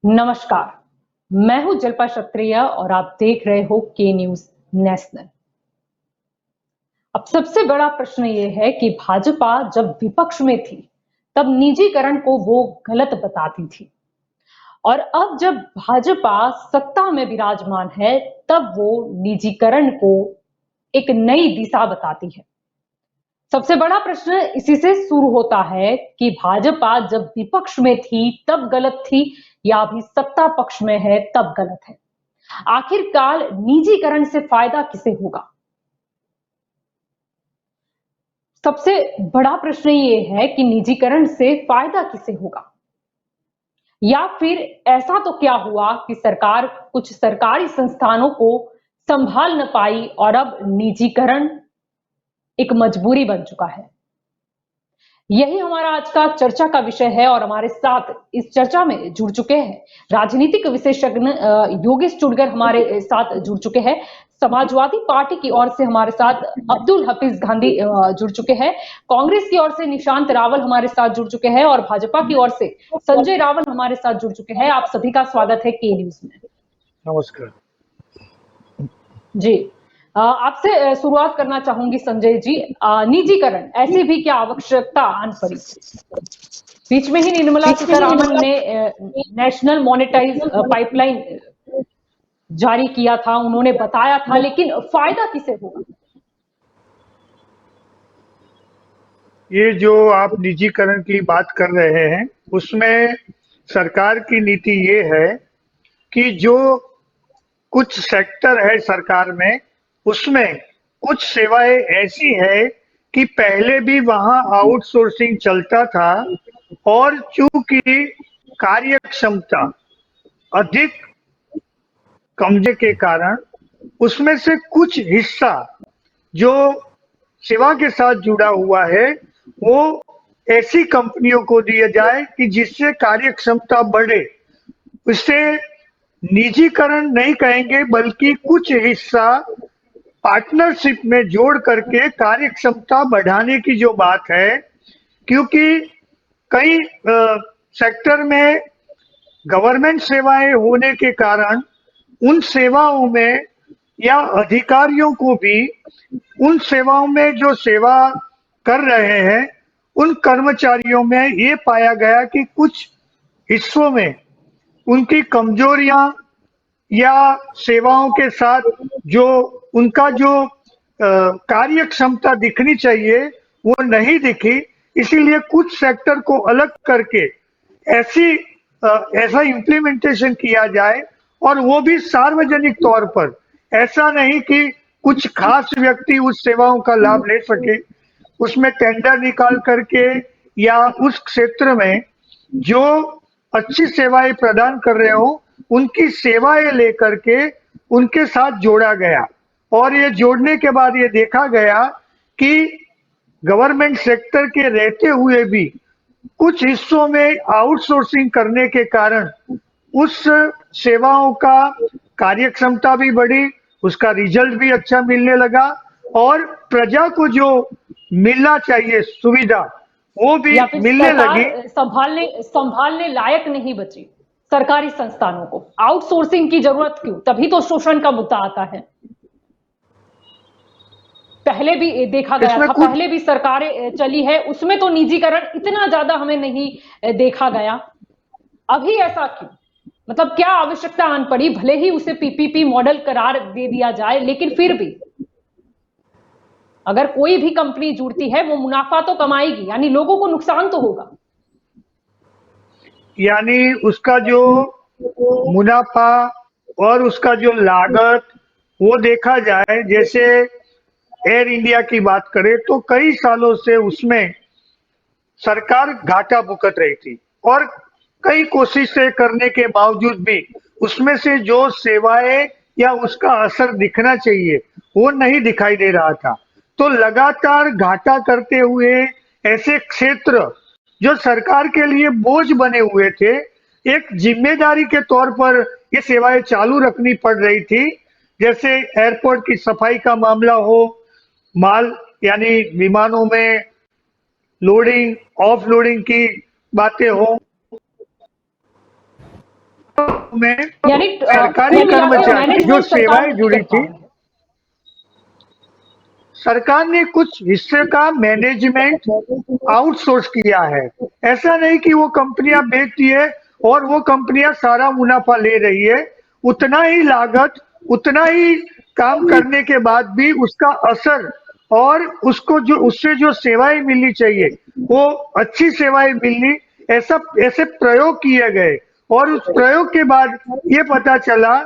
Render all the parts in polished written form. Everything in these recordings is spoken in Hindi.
नमस्कार, मैं हूं जल्पा क्षत्रिय और आप देख रहे हो के न्यूज नेशनल। अब सबसे बड़ा प्रश्न ये है कि भाजपा जब विपक्ष में थी तब निजीकरण को वो गलत बताती थी और अब जब भाजपा सत्ता में विराजमान है तब वो निजीकरण को एक नई दिशा बताती है। सबसे बड़ा प्रश्न इसी से शुरू होता है कि भाजपा जब विपक्ष में थी तब गलत थी या अभी सत्ता पक्ष में है तब गलत है। आखिरकार निजीकरण से फायदा किसे होगा? सबसे बड़ा प्रश्न ये है कि निजीकरण से फायदा किसे होगा, या फिर ऐसा तो क्या हुआ कि सरकार कुछ सरकारी संस्थानों को संभाल न पाई और अब निजीकरण एक मजबूरी बन चुका है। यही हमारा आज का चर्चा का विषय है और हमारे साथ इस चर्चा में जुड़ चुके हैं राजनीतिक विशेषज्ञ योगेश चुड़गर हमारे साथ जुड़ चुके हैं। समाजवादी पार्टी की ओर से हमारे साथ अब्दुल हफीज गांधी जुड़ चुके हैं। कांग्रेस की ओर से निशांत रावल हमारे साथ जुड़ चुके हैं और भाजपा की ओर से संजय रावल हमारे साथ जुड़ चुके हैं। आप सभी का स्वागत है के न्यूज में। नमस्कार जी, आपसे शुरुआत करना चाहूंगी संजय जी। निजीकरण ऐसी भी क्या आवश्यकता आन पड़ी? बीच में ही निर्मला सीतारामन ने नेशनल मोनेटाइज पाइपलाइन जारी किया था, उन्होंने बताया था, लेकिन फायदा किसे होगा? ये जो आप निजीकरण की बात कर रहे हैं उसमें सरकार की नीति ये है कि जो कुछ सेक्टर है सरकार में उसमें कुछ सेवाएं ऐसी है कि पहले भी वहां आउटसोर्सिंग चलता था और चूंकि कार्य क्षमता अधिक कमजोर के कारण उसमें से कुछ हिस्सा जो सेवा के साथ जुड़ा हुआ है वो ऐसी कंपनियों को दिया जाए कि जिससे कार्य क्षमता बढ़े। इसे निजीकरण नहीं कहेंगे बल्कि कुछ हिस्सा पार्टनरशिप में जोड़ करके कार्य क्षमता बढ़ाने की जो बात है, क्योंकि कई सेक्टर में गवर्नमेंट सेवाएं होने के कारण उन सेवाओं में या अधिकारियों को भी उन सेवाओं में जो सेवा कर रहे हैं उन कर्मचारियों में ये पाया गया कि कुछ हिस्सों में उनकी कमजोरियां या सेवाओं के साथ जो उनका जो कार्य क्षमता दिखनी चाहिए वो नहीं दिखी। इसीलिए कुछ सेक्टर को अलग करके ऐसी ऐसा इम्प्लीमेंटेशन किया जाए और वो भी सार्वजनिक तौर पर, ऐसा नहीं कि कुछ खास व्यक्ति उस सेवाओं का लाभ ले सके। उसमें टेंडर निकाल करके या उस क्षेत्र में जो अच्छी सेवाएं प्रदान कर रहे हो उनकी सेवाएं लेकर के उनके साथ जोड़ा गया और ये जोड़ने के बाद ये देखा गया कि गवर्नमेंट सेक्टर के रहते हुए भी कुछ हिस्सों में आउटसोर्सिंग करने के कारण उस सेवाओं का कार्य क्षमता भी बढ़ी, उसका रिजल्ट भी अच्छा मिलने लगा और प्रजा को जो मिलना चाहिए सुविधा वो भी या फिर मिलने लगी। संभालने लायक नहीं बची सरकारी संस्थानों को? आउटसोर्सिंग की जरूरत क्यों? तभी तो शोषण का मुद्दा आता है। पहले भी देखा गया था, पहले भी सरकारें चली है, उसमें तो निजीकरण इतना ज्यादा हमें नहीं देखा गया। अभी ऐसा क्यों? मतलब क्या आवश्यकता आन पड़ी? भले ही उसे पीपीपी मॉडल करार दे दिया जाए, लेकिन फिर भी अगर कोई भी कंपनी जुड़ती है वो मुनाफा तो कमाएगी, यानी लोगों को नुकसान तो होगा। यानी उसका जो मुनाफा और उसका जो लागत वो देखा जाए, जैसे एयर इंडिया की बात करें तो कई सालों से उसमें सरकार घाटा भुगत रही थी और कई कोशिशें करने के बावजूद भी उसमें से जो सेवाएं या उसका असर दिखना चाहिए वो नहीं दिखाई दे रहा था। तो लगातार घाटा करते हुए ऐसे क्षेत्र जो सरकार के लिए बोझ बने हुए थे, एक जिम्मेदारी के तौर पर ये सेवाएं चालू रखनी पड़ रही थी। जैसे एयरपोर्ट की सफाई का मामला हो, माल यानी विमानों में लोडिंग ऑफ लोडिंग की बातें हो, में यानी सरकारी कुल मिलाकर कर्मचारी जो मैनेजमेंट सरकार सेवाएं नहीं जुड़ी कर पा थी, रही है। सरकार ने कुछ हिस्से का मैनेजमेंट आउटसोर्स किया है। ऐसा नहीं कि वो कंपनियां बेचती है और वो कंपनियां सारा मुनाफा ले रही है। उतना ही लागत, उतना ही काम करने के बाद भी उसका असर और उसको जो उससे जो सेवाएं मिलनी चाहिए वो अच्छी सेवाएं मिलनी, ऐसा ऐसे प्रयोग किए गए। और उस प्रयोग के बाद ये पता चला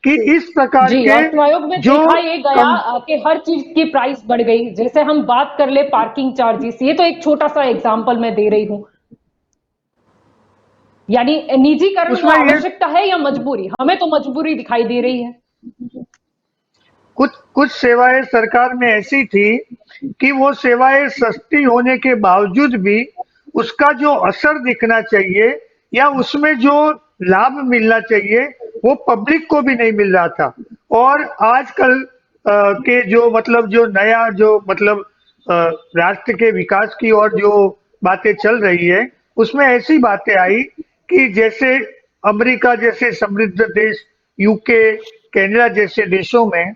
कि इस प्रकार जी, के और प्रयोग में जो देखा ये गया कम कि हर चीज की प्राइस बढ़ गई। जैसे हम बात कर ले पार्किंग चार्जेस, ये तो एक छोटा सा एग्जांपल मैं दे रही हूँ। यानी निजीकरण वो उसमें ये आवश्यकता है या मजबूरी? हमें तो मजबूरी दिखाई दे रही है। कुछ कुछ सेवाएं सरकार में ऐसी थी कि वो सेवाएं सस्ती होने के बावजूद भी उसका जो असर दिखना चाहिए या उसमें जो लाभ मिलना चाहिए वो पब्लिक को भी नहीं मिल रहा था। और आजकल के जो मतलब जो नया जो मतलब अ, राष्ट्र के विकास की और जो बातें चल रही है उसमें ऐसी बातें आई कि जैसे अमेरिका जैसे समृद्ध देश, यूके, कनाडा जैसे देशों में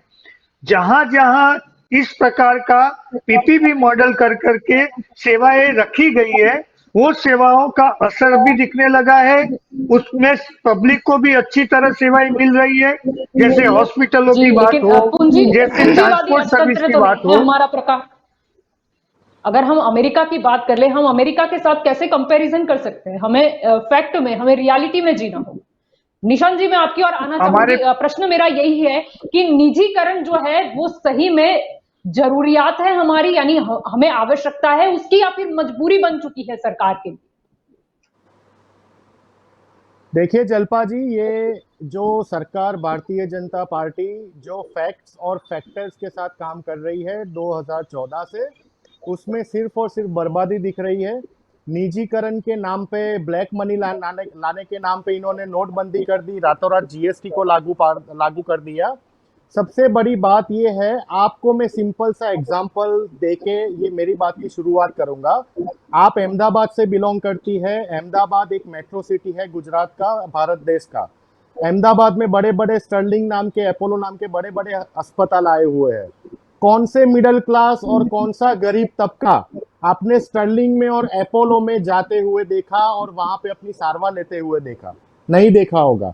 जहां जहां इस प्रकार का पीपीपी मॉडल कर करके सेवाएं रखी गई है वो सेवाओं का असर भी दिखने लगा है। उसमें पब्लिक को भी अच्छी तरह सेवाएं मिल रही है, जैसे हॉस्पिटलों जी, की बात लेकिन हो, जैसे पूंजीवादी ट्रांसपोर्ट सर्विस अर्थतंत्र की तो बात नहीं है हो। हमारा प्रकार। अगर हम अमेरिका की बात कर ले, हम अमेरिका के साथ कैसे कंपैरिजन कर सकते हैं? हमें फैक्ट में, हमें रियलिटी में जीना होगा। निशान जी, मैं आपकी ओर आना हमारे चाहूंगी। प्रश्न मेरा यही है कि निजीकरण जो है वो सही में जरूरियात है हमारी, यानी हमें आवश्यकता है उसकी, या फिर मजबूरी बन चुकी है सरकार के लिए? देखिए जल्पा जी, ये जो सरकार भारतीय जनता पार्टी जो फैक्ट्स और फैक्टर्स के साथ काम कर रही है 2014 से, उसमें सिर्फ और सिर्फ बर्बादी दिख रही है। निजीकरण के नाम पे, ब्लैक मनी लाने के नाम पे इन्होंने नोटबंदी कर दी, रातों रात जीएसटी को लागू कर दिया। सबसे बड़ी बात ये है, आपको मैं सिंपल सा एग्जांपल देके ये मेरी बात की शुरुआत करूंगा। आप अहमदाबाद से बिलोंग करती है। अहमदाबाद एक मेट्रो सिटी है गुजरात का, भारत देश का। अहमदाबाद में बड़े बड़े स्टर्लिंग नाम के, अपोलो नाम के बड़े बड़े अस्पताल आए हुए हैं। कौन से मिडिल क्लास और कौन सा गरीब तबका आपने स्टर्लिंग में और अपोलो में जाते हुए देखा और वहां पे अपनी सारवार लेते हुए देखा? नहीं देखा होगा।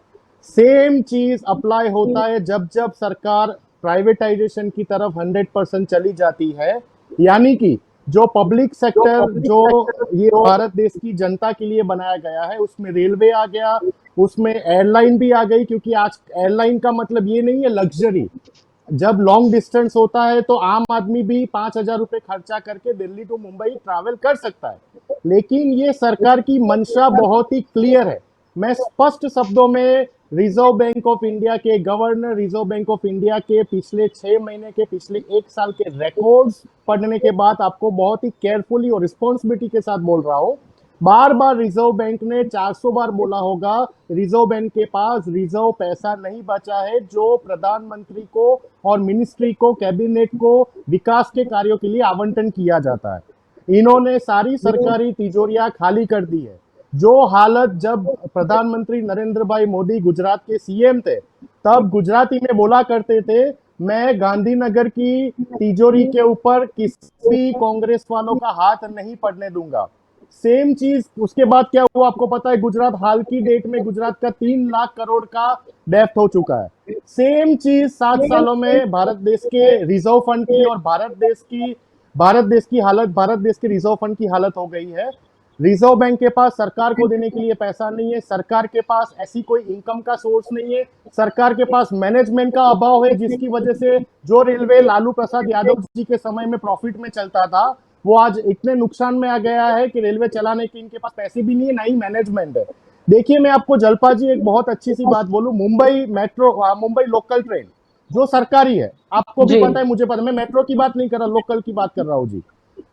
सेम चीज अप्लाई होता है जब जब सरकार प्राइवेटाइजेशन की तरफ 100% चली जाती है। यानी कि जो पब्लिक सेक्टर जो ये भारत देश की जनता के लिए बनाया गया है, उसमें रेलवे आ गया, उसमें एयरलाइन भी आ गई। क्योंकि आज एयरलाइन का मतलब ये नहीं है लग्जरी। जब लॉन्ग डिस्टेंस होता है तो आम आदमी भी 5,000 रुपए खर्चा करके दिल्ली टू मुंबई ट्रैवल कर सकता है। लेकिन ये सरकार की मंशा बहुत ही क्लियर है। मैं स्पष्ट शब्दों में रिजर्व बैंक ऑफ इंडिया के governor, reserve bank of India के पिछले 6 महीने के, पिछले 1 साल के रिकॉर्ड्स पढ़ने के बाद आपको बहुत ही केयरफुली और रिस्पॉन्सिबिलिटी के साथ बोल रहा हूं। बार बार रिजर्व बैंक ने 400 बार बोला होगा, रिजर्व बैंक के पास रिजर्व पैसा नहीं बचा है जो प्रधानमंत्री को और मिनिस्ट्री को, कैबिनेट को विकास के कार्यों के लिए आवंटन किया जाता है। इन्होंने सारी सरकारी तिजोरियां खाली कर दी है। जो हालत जब प्रधानमंत्री नरेंद्र भाई मोदी गुजरात के सीएम थे, तब गुजराती में बोला करते थे, मैं गांधीनगर की तिजोरी के ऊपर किसी भी कांग्रेस वालों का हाथ नहीं पड़ने दूंगा। सेम चीज उसके बाद क्या हुआ आपको पता है? गुजरात हाल की डेट में गुजरात का 3 लाख करोड़ का डेफ्ट हो चुका है। सेम चीज 7 सालों में भारत देश के रिजर्व फंड की और भारत देश के रिजर्व फंड की हालत हो गई है। रिजर्व बैंक के पास सरकार को देने के लिए पैसा नहीं है, सरकार के पास ऐसी कोई इनकम का सोर्स नहीं है, सरकार के पास मैनेजमेंट का अभाव है, जिसकी वजह से जो रेलवे लालू प्रसाद यादव जी के समय में प्रॉफिट में चलता था, वो आज इतने नुकसान में आ गया है कि रेलवे चलाने के इनके पास पैसे भी नहीं है, ना ही मैनेजमेंट है। देखिए मैं आपको जलपा जी एक बहुत अच्छी सी बात बोलूं, मुंबई लोकल ट्रेन जो सरकारी है, आपको भी जी, पता है, मुझे पता है, मैं मेट्रो की बात नहीं कर रहा, लोकल की बात कर रहा हूँ जी।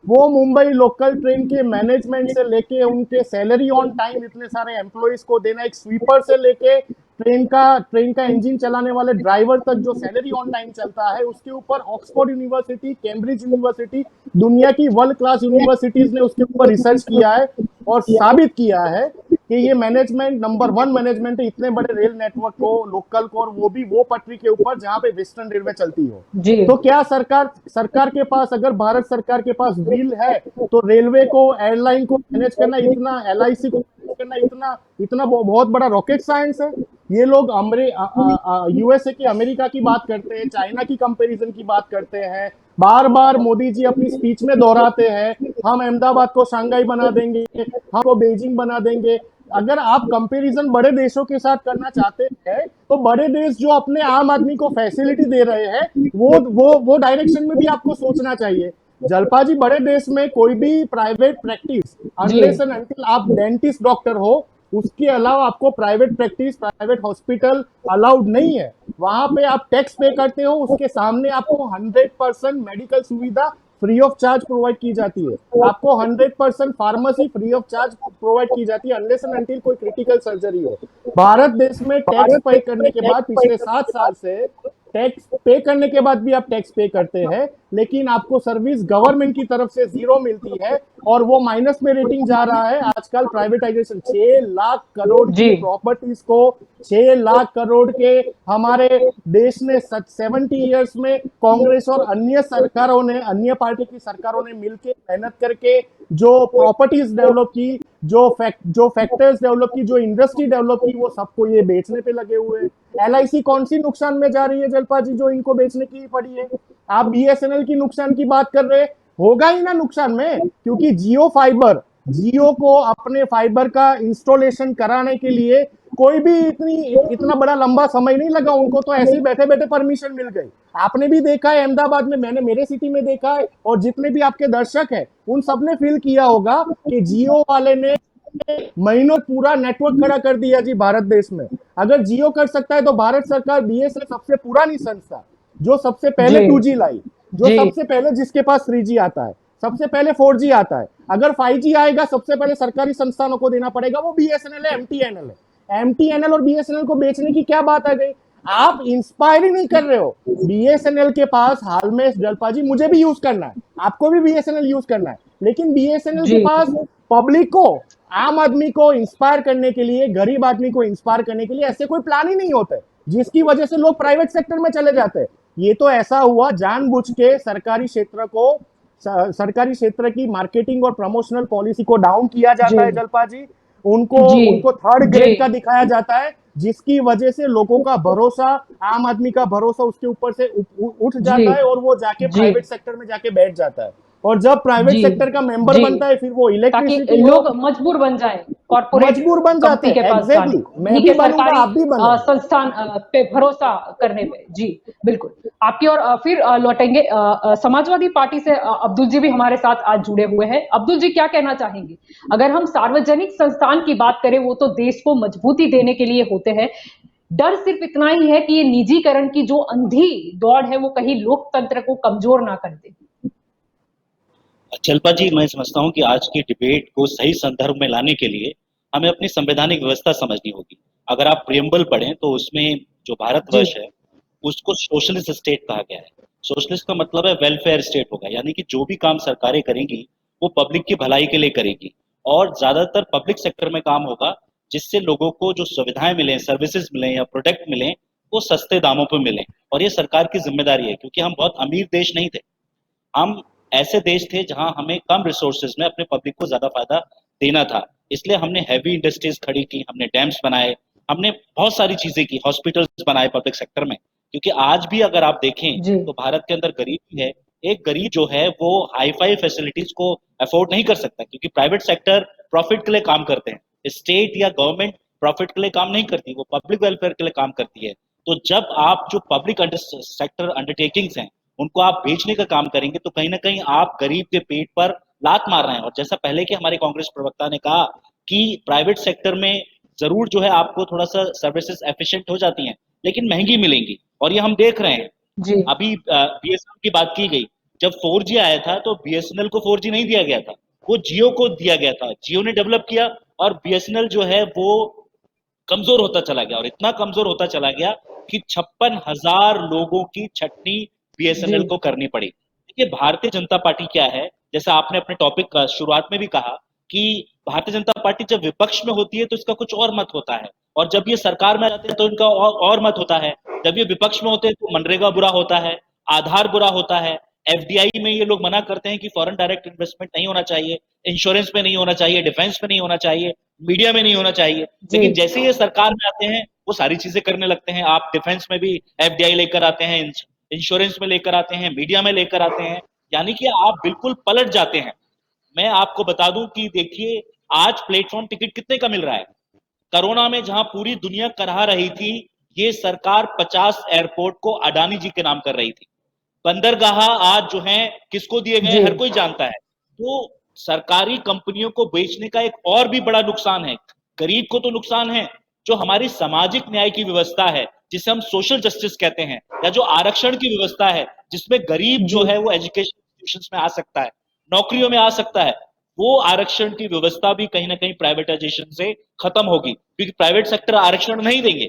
वो मुंबई लोकल ट्रेन के मैनेजमेंट से लेके उनके सैलरी ऑन टाइम इतने सारे एम्प्लॉइज को देना, एक स्वीपर से लेके ट्रेन का इंजन चलाने वाले ड्राइवर तक जो सैलरी ऑन टाइम चलता है, उसके ऊपर ऑक्सफोर्ड यूनिवर्सिटी, कैम्ब्रिज यूनिवर्सिटी, दुनिया की वर्ल्ड क्लास यूनिवर्सिटीज ने उसके ऊपर रिसर्च किया है और साबित किया है कि ये मैनेजमेंट नंबर 1 मैनेजमेंट है इतने बड़े रेल नेटवर्क को, लोकल को, और वो भी वो पटरी के ऊपर जहां पे वेस्टर्न रेलवे चलती हो। जी तो क्या सरकार के पास, अगर भारत सरकार के पास व्हील है, तो रेलवे को, एयरलाइन को मैनेज करना इतना, एलआईसी को मैनेज करना इतना इतना बहुत बड़ा रॉकेट साइंस है? ये लोग यूएसए की, अमेरिका की बात करते हैं, चाइना की कंपैरिजन की बात करते हैं, बार बार मोदी जी अपनी स्पीच में दोहराते हैं, हम अहमदाबाद को शंघाई बना देंगे, हमको बेजिंग बना देंगे। अगर आप कंपैरिजन बड़े देशों के साथ करना चाहते हैं, तो बड़े देश जो अपने आम आदमी को फैसिलिटी दे रहे हैं, वो डायरेक्शन में भी आपको सोचना चाहिए। जलपा जी, बड़े देश में कोई भी प्राइवेट प्रैक्टिस, जी अनलेस एंड अंटिल आप डेंटिस्ट डॉक्टर हो, उसके अलावा आपको private practice, private hospital allowed नहीं है। वहां पे आप टैक्स पे करते हो, उसके सामने आपको 100% मेडिकल सुविधा फ्री ऑफ चार्ज प्रोवाइड की जाती है, आपको 100% pharmacy free of charge provide की जाती है, अनलेस एंड अंटिल कोई क्रिटिकल सर्जरी हो। भारत देश में टैक्स पे करने के बाद, पिछले 7 साल से टैक्स पे करने के बाद भी आप टैक्स पे करते हैं, लेकिन आपको सर्विस गवर्नमेंट की तरफ से 0 मिलती है, और वो माइनस में रेटिंग जा रहा है आजकल। प्राइवेटाइजेशन 6 लाख करोड़ जी की प्रॉपर्टीज को, 6 लाख करोड़ के हमारे देश ने 70 इयर्स में कांग्रेस और अन्य सरकारों ने, अन्य पार्टी की सरकारों ने मिलकर मेहनत करके जो प्रॉपर्टीज डेवलप की, जो फैक्टर्स डेवलप की, जो इंडस्ट्री डेवलप की, वो सबको ये बेचने पे लगे हुए हैं। एलआईसी कौन सी नुकसान में जा रही है जलपा जी, जो इनको बेचने की पड़ी है? आप बीएसएनएल की नुकसान की बात कर रहे, होगा ही ना नुकसान में, क्योंकि जियो को अपने फाइबर का इंस्टॉलेशन कराने के लिए कोई भी इतना बड़ा लंबा समय नहीं लगा, उनको तो ऐसे ही बैठे बैठे परमिशन मिल गई। आपने भी देखा है अहमदाबाद में, मैंने मेरे सिटी में देखा है, और जितने भी आपके दर्शक हैं उन सबने फील किया होगा कि जियो वाले ने महीनों पूरा नेटवर्क खड़ा कर दिया जी भारत देश में। अगर जियो कर सकता है, तो भारत सरकार, बीएसएनएल सबसे पुरानी संस्था, जो सबसे पहले जी 2G लाई, जो जी सबसे पहले, जिसके पास 3G आता है, सबसे पहले 4G आता है, अगर 5G आएगा सबसे पहले सरकारी संस्थानों को देना पड़ेगा, वो बीएसएनएल है, एमटीएनएल है। एमटीएनएल और बीएसएनएल को बेचने की क्या बात आ गई? आप इंस्पायर ही नहीं कर रहे हो। बीएसएनएल के पास हाल में, जलपा जी, मुझे भी यूज करना है, आपको भी बीएसएनएल यूज करना है, लेकिन बीएसएनएल के जी पास पब्लिक को, आम आदमी को इंस्पायर करने के लिए, गरीब आदमी को इंस्पायर करने के लिए ऐसे कोई प्लान ही नहीं होते, जिसकी वजह से लोग प्राइवेट सेक्टर में चले जाते हैं। ये तो ऐसा हुआ, जानबूझ के सरकारी क्षेत्र की मार्केटिंग और प्रमोशनल पॉलिसी को डाउन किया जाता है जी जलपा जी, उनको जी उनको थर्ड जी ग्रेड का दिखाया जाता है, जिसकी वजह से लोगों का भरोसा, आम आदमी का भरोसा उसके ऊपर से उठ जी जाता है, और वो जाके जी प्राइवेट सेक्टर में जाके बैठ जाता है। और जब प्राइवेट जी सेक्टर का मेंबर जी बनता है, फिर वो ताकि इलेक्ट्रिसिटी हो, लोग मजबूर बन जाए कॉरपोरेट मजबूर बन जाते कंपनी के हैं। पास जाने एग्जैक्टली, को, मैं उन्हीं भी के बनूंगा, सरकारी आप भी बने। संस्थान पे भरोसा करने पे। जी बिल्कुल। आपकी और फिर लौटेंगे। समाजवादी पार्टी से अब्दुल जी भी हमारे साथ आज जुड़े हुए हैं। अब्दुल जी, क्या कहना चाहेंगे? अगर हम सार्वजनिक संस्थान की बात करें, वो तो देश को मजबूती देने के लिए होते हैं। डर सिर्फ इतना ही है कि ये निजीकरण की जो अंधी दौड़ है, वो कहीं लोकतंत्र को कमजोर ना कर दे। जलपा जी, मैं समझता हूँ कि आज की डिबेट को सही संदर्भ में लाने के लिए हमें अपनी संवैधानिक व्यवस्था समझनी होगी। अगर आप प्रियम्बल पढ़ें तो उसमें जो जी भारतवर्ष है उसको सोशलिस्ट स्टेट कहा गया है। सोशलिस्ट का मतलब है वेलफेयर स्टेट होगा, यानी कि जो भी काम सरकारें करेंगी वो पब्लिक की भलाई के लिए करेगी, और ज्यादातर पब्लिक सेक्टर में काम होगा जिससे लोगों को जो सुविधाएं मिलें, सर्विसेज मिलें या प्रोडक्ट मिलें, वो सस्ते दामों पर मिलें। और ये सरकार की जिम्मेदारी है, क्योंकि हम बहुत अमीर देश नहीं थे, हम ऐसे देश थे जहां हमें कम रिसोर्सेज में अपने पब्लिक को ज्यादा फायदा देना था। इसलिए हमने हैवी इंडस्ट्रीज खड़ी की, हमने डैम्स बनाए, हमने बहुत सारी चीजें की, हॉस्पिटल्स बनाए पब्लिक सेक्टर में। क्योंकि आज भी अगर आप देखें जी तो भारत के अंदर गरीबी है। एक गरीब जो है वो हाई फाई फैसिलिटीज को अफोर्ड नहीं कर सकता, क्योंकि प्राइवेट सेक्टर प्रॉफिट के लिए काम करते हैं, स्टेट या गवर्नमेंट प्रॉफिट के लिए काम नहीं करती, वो पब्लिक वेलफेयर के लिए काम करती है। तो जब आप जो पब्लिक सेक्टर अंडरटेकिंग्स हैं उनको आप बेचने का काम करेंगे, तो कहीं ना कहीं आप गरीब के पेट पर लात मार रहे हैं। और जैसा पहले के हमारे कांग्रेस प्रवक्ता ने कहा कि प्राइवेट सेक्टर में जरूर जो है आपको थोड़ा सा सर्विसेज एफिशिएंट हो जाती हैं, लेकिन महंगी मिलेंगी, और ये हम देख रहे हैं। जी अभी बीएसएनएल की बात की गई, जब 4G आया था तो बीएसएनएल को 4G नहीं दिया गया था, वो जियो को दिया गया था। जियो ने डेवलप किया और बीएसएनएल जो है वो कमजोर होता चला गया, और इतना कमजोर होता चला गया कि 56,000 लोगों की छटनी जी बीएसएनएल को करनी पड़ी। देखिए, भारतीय जनता पार्टी क्या है, जैसा आपने अपने टॉपिक का शुरुआत में भी कहा कि भारतीय जनता पार्टी जब विपक्ष में होती है तो इसका कुछ और मत होता है, और जब ये सरकार में आ जाते हैं तो इनका और मत होता है। जब ये विपक्ष में होते हैं तो मनरेगा बुरा होता है, आधार बुरा होता है, एफडीआई में ये लोग मना करते हैं कि फॉरेन डायरेक्ट इन्वेस्टमेंट नहीं होना चाहिए, इंश्योरेंस में नहीं होना चाहिए, डिफेंस में नहीं होना चाहिए, मीडिया में नहीं होना चाहिए। जी लेकिन जैसे ये सरकार में आते हैं वो सारी चीजें करने लगते हैं। आप डिफेंस में भी एफडीआई लेकर आते हैं, इंश्योरेंस में लेकर आते हैं, मीडिया में लेकर आते हैं, यानी कि आप बिल्कुल पलट जाते हैं। मैं आपको बता दूं कि देखिए आज प्लेटफॉर्म टिकट कितने का मिल रहा है। कोरोना में जहां पूरी दुनिया कराह रही थी, ये सरकार 50 एयरपोर्ट को अडानी जी के नाम कर रही थी। बंदरगाह आज जो है किसको दिए गए जी हर कोई जानता है। तो सरकारी कंपनियों को बेचने का एक और भी बड़ा नुकसान है, गरीब को तो नुकसान है, जो हमारी सामाजिक न्याय की व्यवस्था है जिसे हम सोशल जस्टिस कहते हैं, या जो आरक्षण की व्यवस्था है जिसमें गरीब जी जो है वो एजुकेशन इंस्टीट्यूशंस में आ सकता है, नौकरियों में आ सकता है, वो आरक्षण की व्यवस्था भी कहीं ना कहीं प्राइवेटाइजेशन से खत्म होगी, क्योंकि प्राइवेट सेक्टर आरक्षण नहीं देंगे।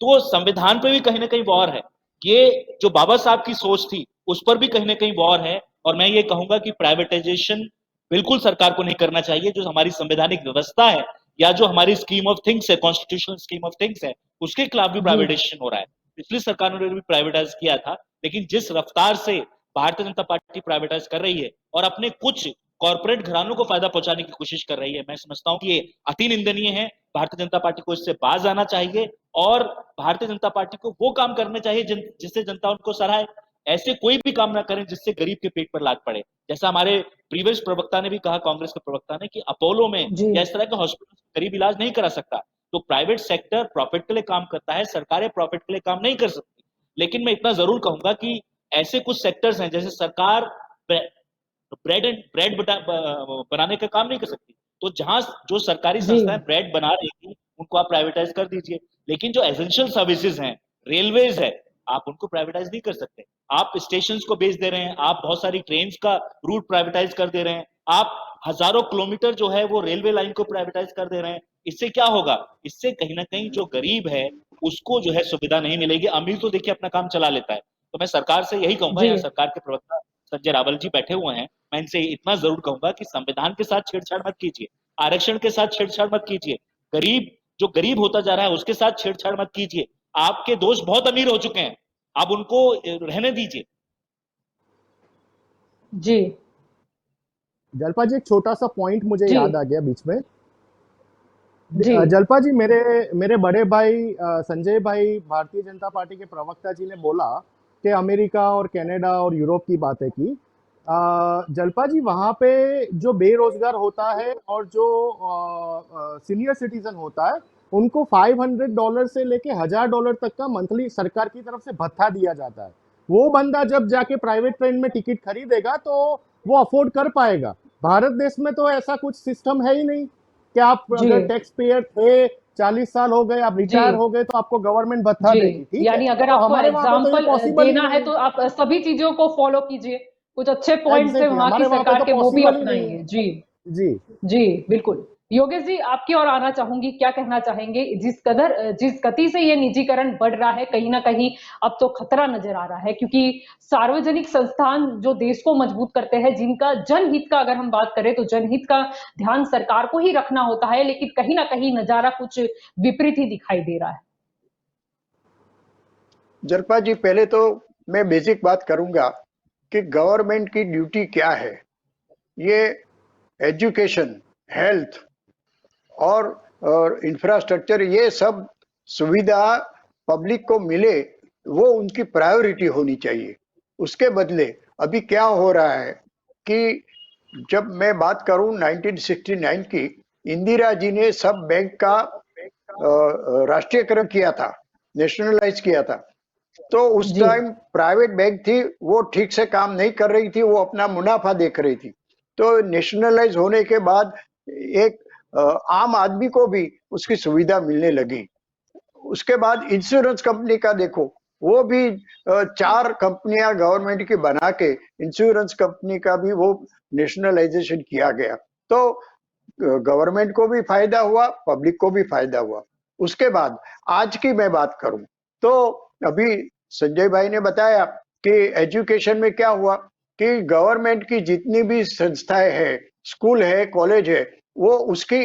तो संविधान पे भी कहीं ना कहीं वॉर है। ये जो बाबा साहब की सोच थी उस पर भी कहीं ना कहीं वॉर है। और मैं ये कहूंगा कि प्राइवेटाइजेशन बिल्कुल सरकार को नहीं करना चाहिए। जो हमारी संवैधानिक व्यवस्था है या जो हमारी स्कीम ऑफ थिंग्स है, कॉन्स्टिट्यूशनल स्कीम ऑफ थिंग्स है, उसके खिलाफ भी जी प्राइवेटाइजेशन हो रहा है। पिछली सरकार ने भी प्राइवेटाइज किया था, लेकिन जिस रफ्तार से भारतीय जनता पार्टी प्राइवेटाइज कर रही है और अपने कुछ कॉर्पोरेट घरानों को फायदा पहुंचाने की कोशिश कर रही है, मैं समझता हूं कि ये अति निंदनीय है। भारतीय जनता पार्टी को इससे बाज आना चाहिए और भारतीय जनता पार्टी को वो काम करने चाहिए जिससे जनता उनको सराहे। ऐसे कोई भी काम ना करें जिससे गरीब के पेट पर लात पड़े। जैसा हमारे प्रीवियस प्रवक्ता ने भी कहा, कांग्रेस के प्रवक्ता ने, कि अपोलो में जी या इस तरह के हॉस्पिटल गरीब इलाज नहीं करा सकता। तो प्राइवेट सेक्टर प्रॉफिट के लिए काम करता है, सरकारें प्रॉफिट के लिए काम नहीं कर सकती। लेकिन मैं इतना जरूर कहूंगा कि ऐसे कुछ सेक्टर्स हैं जैसे सरकार ब्रेड बनाने का काम नहीं कर सकती, तो जहां जो सरकारी जी संस्थाएं ब्रेड बना रही थी उनको आप प्राइवेटाइज कर दीजिए। लेकिन जो एसेंशियल सर्विसेज हैं, रेलवेज है, आप उनको प्राइवेटाइज नहीं कर सकते। आप स्टेशन को बेच दे रहे हैं, आप बहुत सारी ट्रेन का रूट प्राइवेटाइज कर दे रहे हैं, आप हजारों किलोमीटर जो है वो रेलवे लाइन को प्राइवेटाइज कर दे रहे हैं। इससे क्या होगा? इससे कहीं ना कहीं जो गरीब है उसको जो है सुविधा नहीं मिलेगी। अमीर तो देखिए अपना काम चला लेता है। तो मैं सरकार से यही कहूंगा, जी यहाँ सरकार के प्रवक्ता संजय रावल जी बैठे हुए हैं, मैं इनसे इतना जरूर कहूंगा कि संविधान के साथ छेड़छाड़ मत कीजिए, आरक्षण के साथ छेड़छाड़ मत कीजिए, गरीब जो गरीब होता जा रहा है उसके साथ छेड़छाड़ मत कीजिए। आपके दोस्त बहुत अमीर हो चुके हैं, आप उनको रहने दीजिए। जी जलपा जी एक छोटा सा पॉइंट मुझे जी याद आ गया बीच में। जी जलपा जी, मेरे मेरे बड़े भाई संजय भाई भारतीय जनता पार्टी के प्रवक्ता जी ने बोला कि अमेरिका और कनाडा और यूरोप की बातें की। जलपा जी, वहाँ पे जो बेरोजगार होता है और जो सीनियर सिटीजन होता है उनको $500 से लेके $1000 तक का मंथली सरकार की तरफ से भत्ता दिया जाता है। वो बंदा जब जाके प्राइवेट ट्रेन में टिकट खरीदेगा तो वो अफोर्ड कर पाएगा। भारत देश में तो ऐसा कुछ सिस्टम है ही नहीं कि आप जी अगर टैक्स पेयर थे, 40 साल हो गए, आप जी रिटायर हो गए तो आपको गवर्नमेंट भत्ता जी देगी, ठीक है। यानी अगर तो आपको हमारे वहां पे तो ये एग्जाम्पल पॉसिबल ही देना है नहीं तो आप सभी चीजों को फॉलो कीजिए। कुछ अच्छे है। पॉइंट्स है एग्जैक्टली, वहां की हमारे वहां पे सरकार तो के, वो भी पॉसिबल ही नहीं अपनाइए। है। जी जी जी बिल्कुल। योगेश जी, आपकी ओर आना चाहूंगी, क्या कहना चाहेंगे? जिस गति से ये निजीकरण बढ़ रहा है, कहीं ना कहीं अब तो खतरा नजर आ रहा है, क्योंकि सार्वजनिक संस्थान जो देश को मजबूत करते हैं, जिनका जनहित का अगर हम बात करें तो जनहित का ध्यान सरकार को ही रखना होता है, लेकिन कहीं ना कहीं नजारा कुछ विपरीत ही दिखाई दे रहा है। जलपा जी, पहले तो मैं बेसिक बात करूंगा कि गवर्नमेंट की ड्यूटी क्या है। ये एजुकेशन, हेल्थ और इंफ्रास्ट्रक्चर, ये सब सुविधा पब्लिक को मिले, वो उनकी प्रायोरिटी होनी चाहिए। उसके बदले अभी क्या हो रहा है कि जब मैं बात करूं 1969 की, इंदिरा जी ने सब बैंक का राष्ट्रीयकरण किया था, नेशनलाइज किया था। तो उस जी टाइम प्राइवेट बैंक थी, वो ठीक से काम नहीं कर रही थी, वो अपना मुनाफा देख रही थी। तो नेशनलाइज होने के बाद एक आम आदमी को भी उसकी सुविधा मिलने लगी। उसके बाद इंश्योरेंस कंपनी का देखो, वो भी 4 कंपनियां गवर्नमेंट की बना के इंश्योरेंस कंपनी का भी वो नेशनलाइजेशन किया गया। तो गवर्नमेंट को भी फायदा हुआ, पब्लिक को भी फायदा हुआ। उसके बाद आज की मैं बात करूं तो अभी संजय भाई ने बताया कि एजुकेशन में क्या हुआ कि गवर्नमेंट की जितनी भी संस्थाएं हैं, स्कूल है, कॉलेज है, वो उसकी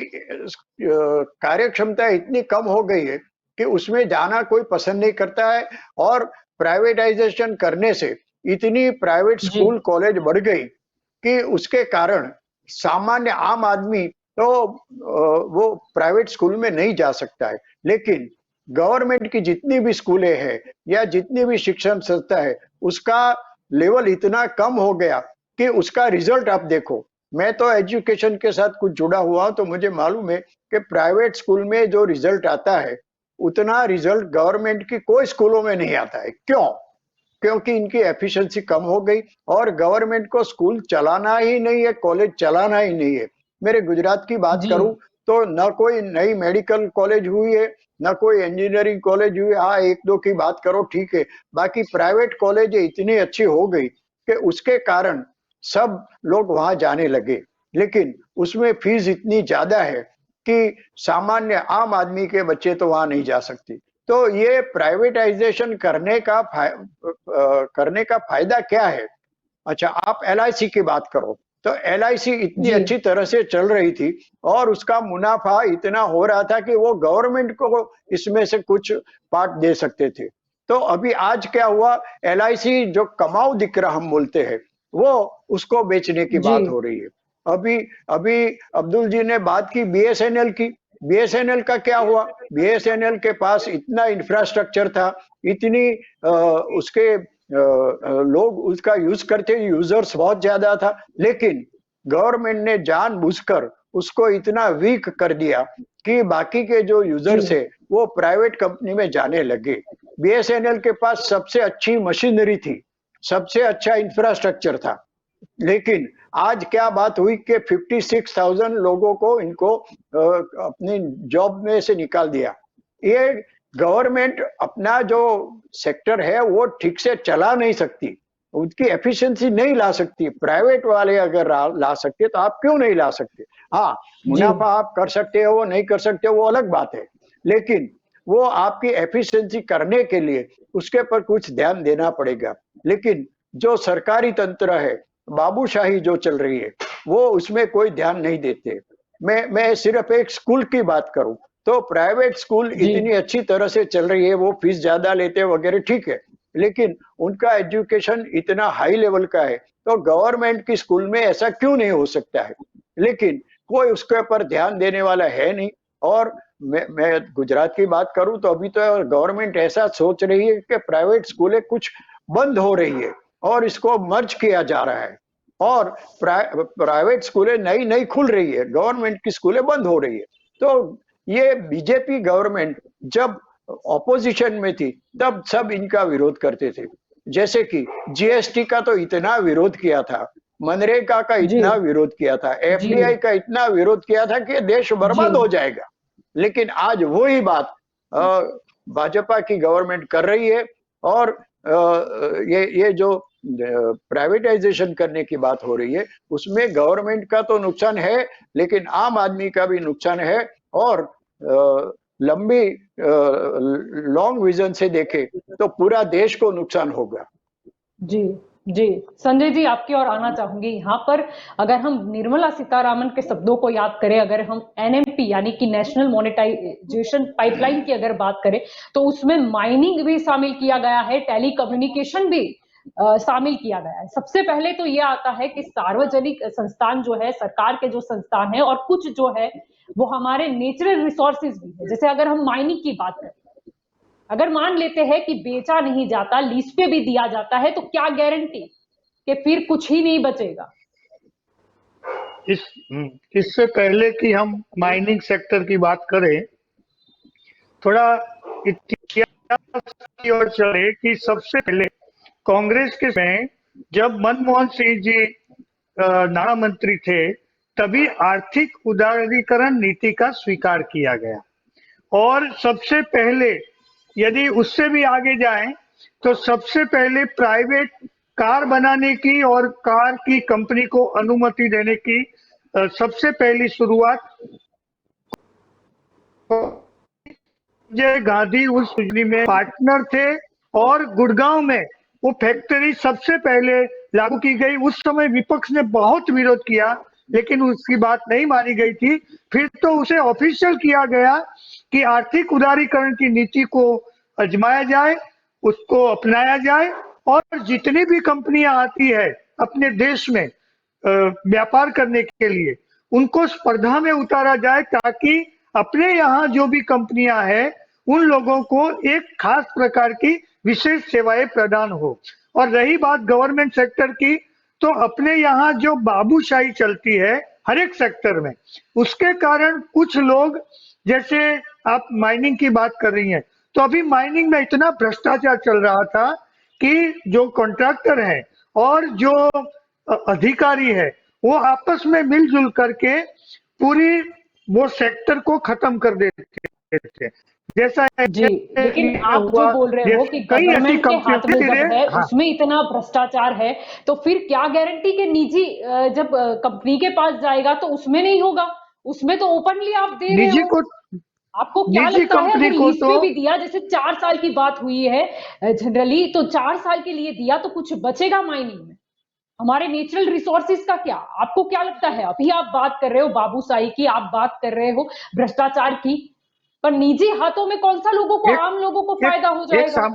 कार्य क्षमता इतनी कम हो गई है कि उसमें जाना कोई पसंद नहीं करता है। और प्राइवेटाइजेशन करने से इतनी प्राइवेट जी स्कूल कॉलेज बढ़ गई कि उसके कारण सामान्य आम आदमी तो वो प्राइवेट स्कूल में नहीं जा सकता है। लेकिन गवर्नमेंट की जितनी भी स्कूलें हैं या जितनी भी शिक्षण संस्था है, उसका लेवल इतना कम हो गया कि उसका रिजल्ट आप देखो। मैं तो एजुकेशन के साथ कुछ जुड़ा हुआ हूं, तो मुझे मालूम है कि प्राइवेट स्कूल में जो रिजल्ट आता है, उतना रिजल्ट गवर्नमेंट की कोई स्कूलों में नहीं आता है। क्यों? क्योंकि इनकी एफिशिएंसी कम हो गई और गवर्नमेंट को स्कूल चलाना ही नहीं है, कॉलेज चलाना ही नहीं है। मेरे गुजरात की बात जी करूं तो न कोई नई मेडिकल कॉलेज हुई है, न कोई इंजीनियरिंग कॉलेज हुई है। हाँ, एक दो की बात करो ठीक है, बाकी प्राइवेट कॉलेज इतनी अच्छी हो गई कि उसके कारण सब लोग वहां जाने लगे। लेकिन उसमें फीस इतनी ज्यादा है कि सामान्य आम आदमी के बच्चे तो वहां नहीं जा सकते। तो ये प्राइवेटाइजेशन करने का फायदा क्या है? अच्छा, आप एलआईसी की बात करो तो एलआईसी इतनी जी अच्छी तरह से चल रही थी और उसका मुनाफा इतना हो रहा था कि वो गवर्नमेंट को इसमें से कुछ पार्ट दे सकते थे। तो अभी आज क्या हुआ, एलआईसी जो कमाऊ दिख रहा हम बोलते हैं, वो उसको बेचने की जी बात हो रही है। अभी अभी अब्दुल जी ने बात की बीएसएनएल की। बीएसएनएल का क्या हुआ? बीएसएनएल के पास इतना इंफ्रास्ट्रक्चर था, इतनी उसके लोग उसका यूज करते, यूजर्स बहुत ज्यादा था, लेकिन गवर्नमेंट ने जानबूझकर उसको इतना वीक कर दिया कि बाकी के जो जी यूजर्स है वो प्राइवेट कंपनी में जाने लगे। बीएसएनएल के पास सबसे अच्छी मशीनरी थी, सबसे अच्छा इंफ्रास्ट्रक्चर था, लेकिन आज क्या बात हुई कि 56,000 लोगों को इनको अपनी जॉब में से निकाल दिया। ये गवर्नमेंट अपना जो सेक्टर है वो ठीक से चला नहीं सकती, उसकी एफिशिएंसी नहीं ला सकती। प्राइवेट वाले अगर ला सकते तो आप क्यों नहीं ला सकते? हाँ, जी मुनाफा आप कर सकते हो नहीं कर सकते हो वो अलग बात है, लेकिन वो आपकी एफिशिएंसी करने के लिए उसके पर कुछ ध्यान देना पड़ेगा। लेकिन जो सरकारी तंत्र है, बाबूशाही जो चल रही है, वो उसमें कोई ध्यान नहीं देते। मैं सिर्फ एक स्कूल की बात करूं तो प्राइवेट स्कूल जी इतनी अच्छी तरह से चल रही है, वो फीस ज्यादा लेते हैं वगैरह ठीक है, लेकिन उनका एजुकेशन इतना हाई लेवल का है, तो गवर्नमेंट की स्कूल में ऐसा क्यों नहीं हो सकता है? लेकिन कोई उसके ऊपर ध्यान देने वाला है नहीं। और मैं गुजरात की बात करूं तो अभी तो गवर्नमेंट ऐसा सोच रही है कि प्राइवेट स्कूलें कुछ बंद हो रही है और इसको मर्ज किया जा रहा है, और प्राइवेट स्कूलें नई नई खुल रही है, गवर्नमेंट की स्कूलें बंद हो रही है। तो ये बीजेपी गवर्नमेंट जब ऑपोजिशन में थी तब सब इनका विरोध करते थे। जैसे कि जीएसटी का तो इतना विरोध किया था, मनरेगा का जी इतना विरोध किया था, जी एफडीआई का इतना विरोध किया था कि देश जी बर्बाद हो जाएगा। लेकिन आज वही बात भाजपा की गवर्नमेंट कर रही है। और ये जो प्राइवेटाइजेशन करने की बात हो रही है, उसमें गवर्नमेंट का तो नुकसान है, लेकिन आम आदमी का भी नुकसान है। और लंबी लॉन्ग विजन से देखें तो पूरा देश को नुकसान होगा। जी जी संजय जी, आपकी ओर आना चाहूंगी यहाँ पर। अगर हम निर्मला सीतारामन के शब्दों को याद करें, अगर हम एनएमपी यानी कि नेशनल मोनेटाइजेशन पाइपलाइन की अगर बात करें, तो उसमें माइनिंग भी शामिल किया गया है, टेली कम्युनिकेशन भी शामिल किया गया है। सबसे पहले तो ये आता है कि सार्वजनिक संस्थान जो है, सरकार के जो संस्थान है, और कुछ जो है वो हमारे नेचुरल रिसोर्सेज भी है। जैसे अगर हम माइनिंग की बात करें, अगर मान लेते हैं कि बेचा नहीं जाता, लीज पे भी दिया जाता है, तो क्या गारंटी कि फिर कुछ ही नहीं बचेगा? इस इससे पहले कि हम माइनिंग सेक्टर की बात करें, थोड़ा इतिहास की ओर चले कि सबसे पहले कांग्रेस के में जब मनमोहन सिंह जी नाणा मंत्री थे, तभी आर्थिक उदारीकरण नीति का स्वीकार किया गया। और सबसे पहले, यदि उससे भी आगे जाएं, तो सबसे पहले प्राइवेट कार बनाने की और कार की कंपनी को अनुमति देने की सबसे पहली शुरुआत संजय गांधी उस योजना में पार्टनर थे। और गुड़गांव में वो फैक्ट्री सबसे पहले लागू की गई। उस समय विपक्ष ने बहुत विरोध किया, लेकिन उसकी बात नहीं मानी गई थी। फिर तो उसे ऑफिशियल किया गया कि आर्थिक उदारीकरण की नीति को आजमाया जाए, उसको अपनाया जाए और जितनी भी कंपनियां आती है अपने देश में व्यापार करने के लिए, उनको स्पर्धा में उतारा जाए ताकि अपने यहाँ जो भी कंपनियां हैं उन लोगों को एक खास प्रकार की विशेष सेवाएं प्रदान हो। और रही बात गवर्नमेंट सेक्टर की, तो अपने यहाँ जो बाबूशाही चलती है हर एक सेक्टर में, उसके कारण कुछ लोग, जैसे आप माइनिंग की बात कर रही हैं, तो अभी माइनिंग में इतना भ्रष्टाचार चल रहा था कि जो कॉन्ट्रैक्टर है और जो अधिकारी है वो आपस में मिलजुल करके पूरी वो सेक्टर को खत्म कर देते थे। जैसा जी, लेकिन आप जो बोल रहे हो कि कई ऐसी गवर्नमेंट के हाथ में जब है, हाँ, उसमें इतना भ्रष्टाचार है, तो फिर क्या गारंटी के निजी जब कंपनी के पास जाएगा तो उसमें नहीं होगा? उसमें तो ओपनली आप दे रहे निजी हो। को आपको क्या निजी लगता है कंपनी अगर को लीज पे तो भी दिया, जैसे 4 साल की बात हुई है जनरली, तो 4 साल के लिए दिया तो कुछ बचेगा माइनिंग में? हमारे नेचुरल रिसोर्सेज का क्या? आपको क्या लगता है? अभी आप बात कर रहे हो बाबूशाही की, आप बात कर रहे हो भ्रष्टाचार की, पर निजी हाथों में कौन सा लोगों को, एक आम लोगों को एक फायदा हो एक जाएगा?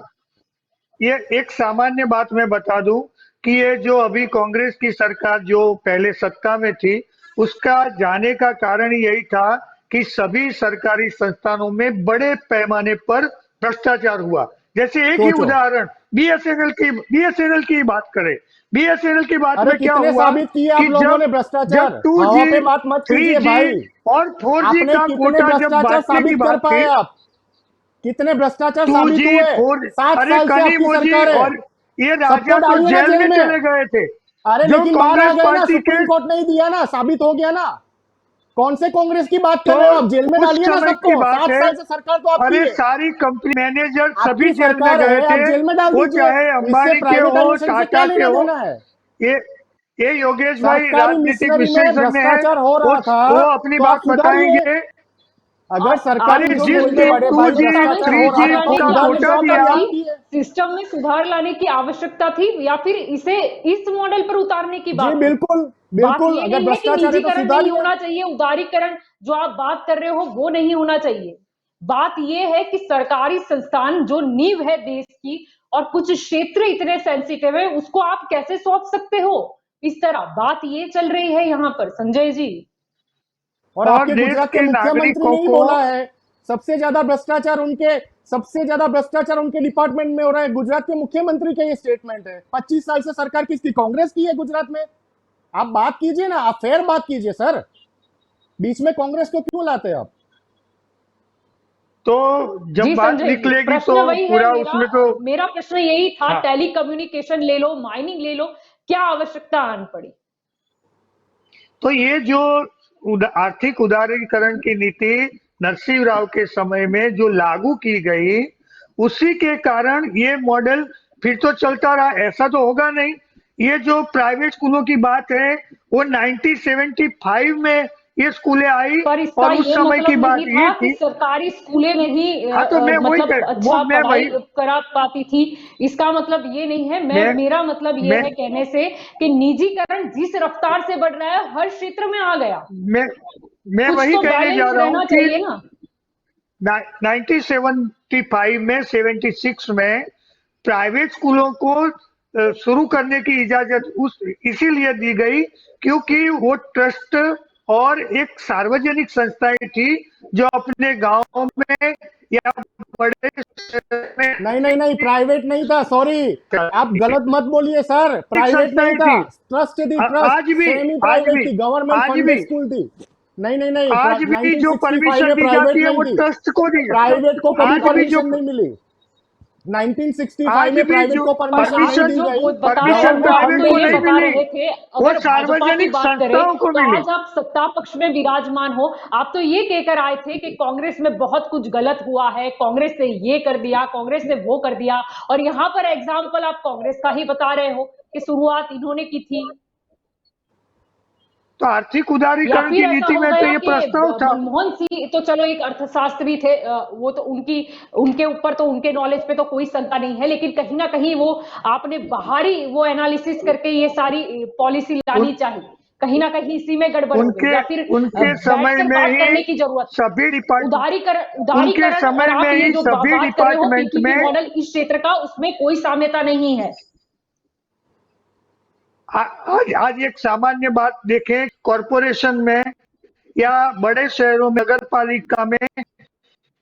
ये एक सामान्य बात मैं बता दूं कि ये जो अभी कांग्रेस की सरकार जो पहले सत्ता में थी, उसका जाने का कारण यही था कि सभी सरकारी संस्थानों में बड़े पैमाने पर भ्रष्टाचार हुआ। जैसे एक ही सोचो, उदाहरण बीएसएनएल की बात करें। बीएसएनएल की बात अरे में क्या कितने हुआ साबित किए आप कि लोगों ने जब भ्रष्टाचार? जब टू हवा जी पे बात मत थ्री कीजिए जी भाई। और 4G आपने का कितने कोटा जब भ्रष्टाचार बांटने की साबित कर बात पाए? थी, आप कितने भ्रष्टाचार टू साबित जी हुए? 4, 7 अरे साल से कनी आपकी मोजी सरकार है। और ये सबको राजा तो डालिए ना जेल जेल में में। चले गए थे। अरे जो लेकिन बाहर आ कांग्रेस गए ना, पार्टी के, सुप्रीम कोर्ट नहीं दिया ना, साबित हो गया ना। कौन से कांग्रेस की बात कर तो रहे हो आप? जेल में उस डालिए ना समय की सबको। बात 7 है। साल से सरकार तो आपकी अरे है। सारी कंपनी मैनेजर सभी आपकी जेल में सरकार गए है, थे, आप जेल में डाल वो दीजिए। चाहे इससे अंबानी के हो, प्राइवेटाइजेशन से क्या टाटा के लेना हो। देना है? ये ये योगेश भाई सरकारी राजनीतिक मिशनरी में विशेषज्ञ है, भ्रष्टाचार हो वो रहा था वो अपनी तो आप बात सुधारिए। बताएंगे। अगर सरकारी आप अरे जो जिस मिशनरी बोल रहे में दिन हो बड़े टू भाई जी सिस्टम में भ्रष्टाचार थ्री हो रहा सुधार जी था तो लाने का की सुधारने की कोटा जवाबदारी दिया, आवश्यकता थी, आपकी है। सिस्टम में सुधार लाने की आवश्यकता थी, या फिर इसे इस मॉडल पर उतारने की जी बात थी? बिल्कुल बात बिल्कुल, ये अगर नहीं है कि भ्रष्टाचार है तो निजीकरण नहीं सुधारिए। होना चाहिए, उदारीकरण जो आप बात कर रहे हो वो नहीं होना चाहिए। बात ये है कि सरकारी संस्थान जो नींव है देश की, और कुछ क्षेत्र इतने सेंसिटिव है, उसको आप कैसे सौंप सकते हो इस तरह? बात ये चल रही है यहाँ पर संजय जी। और और आपके देश गुजरात के के मुख्यमंत्री नागरिकों ने ही को। बोला है सबसे ज्यादा भ्रष्टाचार उनके डिपार्टमेंट में हो रहा है। गुजरात के मुख्यमंत्री का ये स्टेटमेंट है। 25 साल से सरकार किसकी? कांग्रेस की है गुजरात में। आप बात कीजिए ना, आप फेयर बात कीजिए सर। बीच में कांग्रेस को क्यों लाते आप? तो जब जी बात संजय जी, निकलेगी प्रश्न तो वही है पूरा मेरा। उसमें तो। मेरा प्रश्न यही था, हाँ, टेली कम्युनिकेशन ले लो, माइनिंग ले लो, क्या आवश्यकता आन पड़ी? तो ये जो आर्थिक उदारीकरण की नीति नरसिंह राव के समय में जो लागू की गई, उसी के कारण ये मॉडल फिर तो चलता रहा। ऐसा तो होगा नहीं। ये जो प्राइवेट स्कूलों की बात है, वो 1975 में ये स्कूलें आई पर इसका और उस ये समय की मतलब बात नहीं ये था कि थी। सरकारी स्कूलें नहीं हाँ, तो मैं वही मतलब वो अच्छा मैं पढ़ाई वही करा पाती थी, इसका मतलब ये नहीं है। मैं मेरा मतलब ये मैं है कहने से कि निजीकरण जिस रफ्तार से बढ़ रहा है हर क्षेत्र में आ गया, मैं मैं कुछ वही तो कहने जा बैलेंस रहा हूँ रहना कि चाहिए ना। 1975 में 76 में प्राइवेट स्कूलों को शुरू करने की इजाजत इसीलिए दी गई क्योंकि वो ट्रस्ट और एक सार्वजनिक संस्थाएं थी जो अपने गांव में या बड़े शहर में नहीं नहीं नहीं, प्राइवेट नहीं था, सॉरी। आप गलत मत बोलिए सर, प्राइवेट नहीं संस्थाएं था। थी। ट्रस्ट थी, ट्रस्ट। आज भी सेमी आज प्राइवेट भी थी, गवर्नमेंट आज फंडेड भी स्कूल थी। नहीं नहीं नहीं, आज भी जो 1965 परमिशन में दी प्राइवेट जाती है नहीं वो थी। ट्रस्ट को दी जाती प्राइवेट को है। कभी आज भी जो परमिशन नहीं मिली। 1965 आज में भी प्राइवेट जो को परमिशन आप नहीं परमिशन दी जो गई। बता रहे परमिशन थे, गवर्नमेंट आप प्राइवेट तो को फंडेड ये नहीं है। बता मिली, रहे थे, वो अगर भाजपा की सार्वजनिक बात करें संस्थाओं को तो मिली। आज आप सत्ता पक्ष में विराजमान हो, आप तो ये कहकर आए थे कि कांग्रेस में बहुत कुछ गलत हुआ है, कांग्रेस ने ये कर दिया, कांग्रेस ने वो कर दिया, और यहाँ पर एग्जाम्पल आप कांग्रेस का ही बता रहे हो कि शुरुआत इन्होंने की थी। तो आर्थिक या उदारीकरण फिर की ऐसा नीति हो में तो गया ये कि प्रस्ताव था। मनमोहन सिंह तो चलो एक अर्थशास्त्री थे, वो तो उनके ऊपर तो, उनके नॉलेज पे तो कोई शंका नहीं है, लेकिन कहीं ना कहीं वो आपने बाहरी वो एनालिसिस करके ये सारी पॉलिसी लानी उन, चाहिए। कहीं ना कहीं इसी में गड़बड़ हो गई, या फिर उनके समय बैठकर में बात करने ही की जरूरत है? सभी डिपार्टमेंट उदारीकरण उनके और समय आप में ये ही जो सभी बात कर रहे हो डिपार्टमेंट पीपीपी में मॉडल इस क्षेत्र का, उसमें कोई साम्यता नहीं है। आज एक सामान्य बात देखें, कॉरपोरेशन में या बड़े शहरों में, नगर पालिका में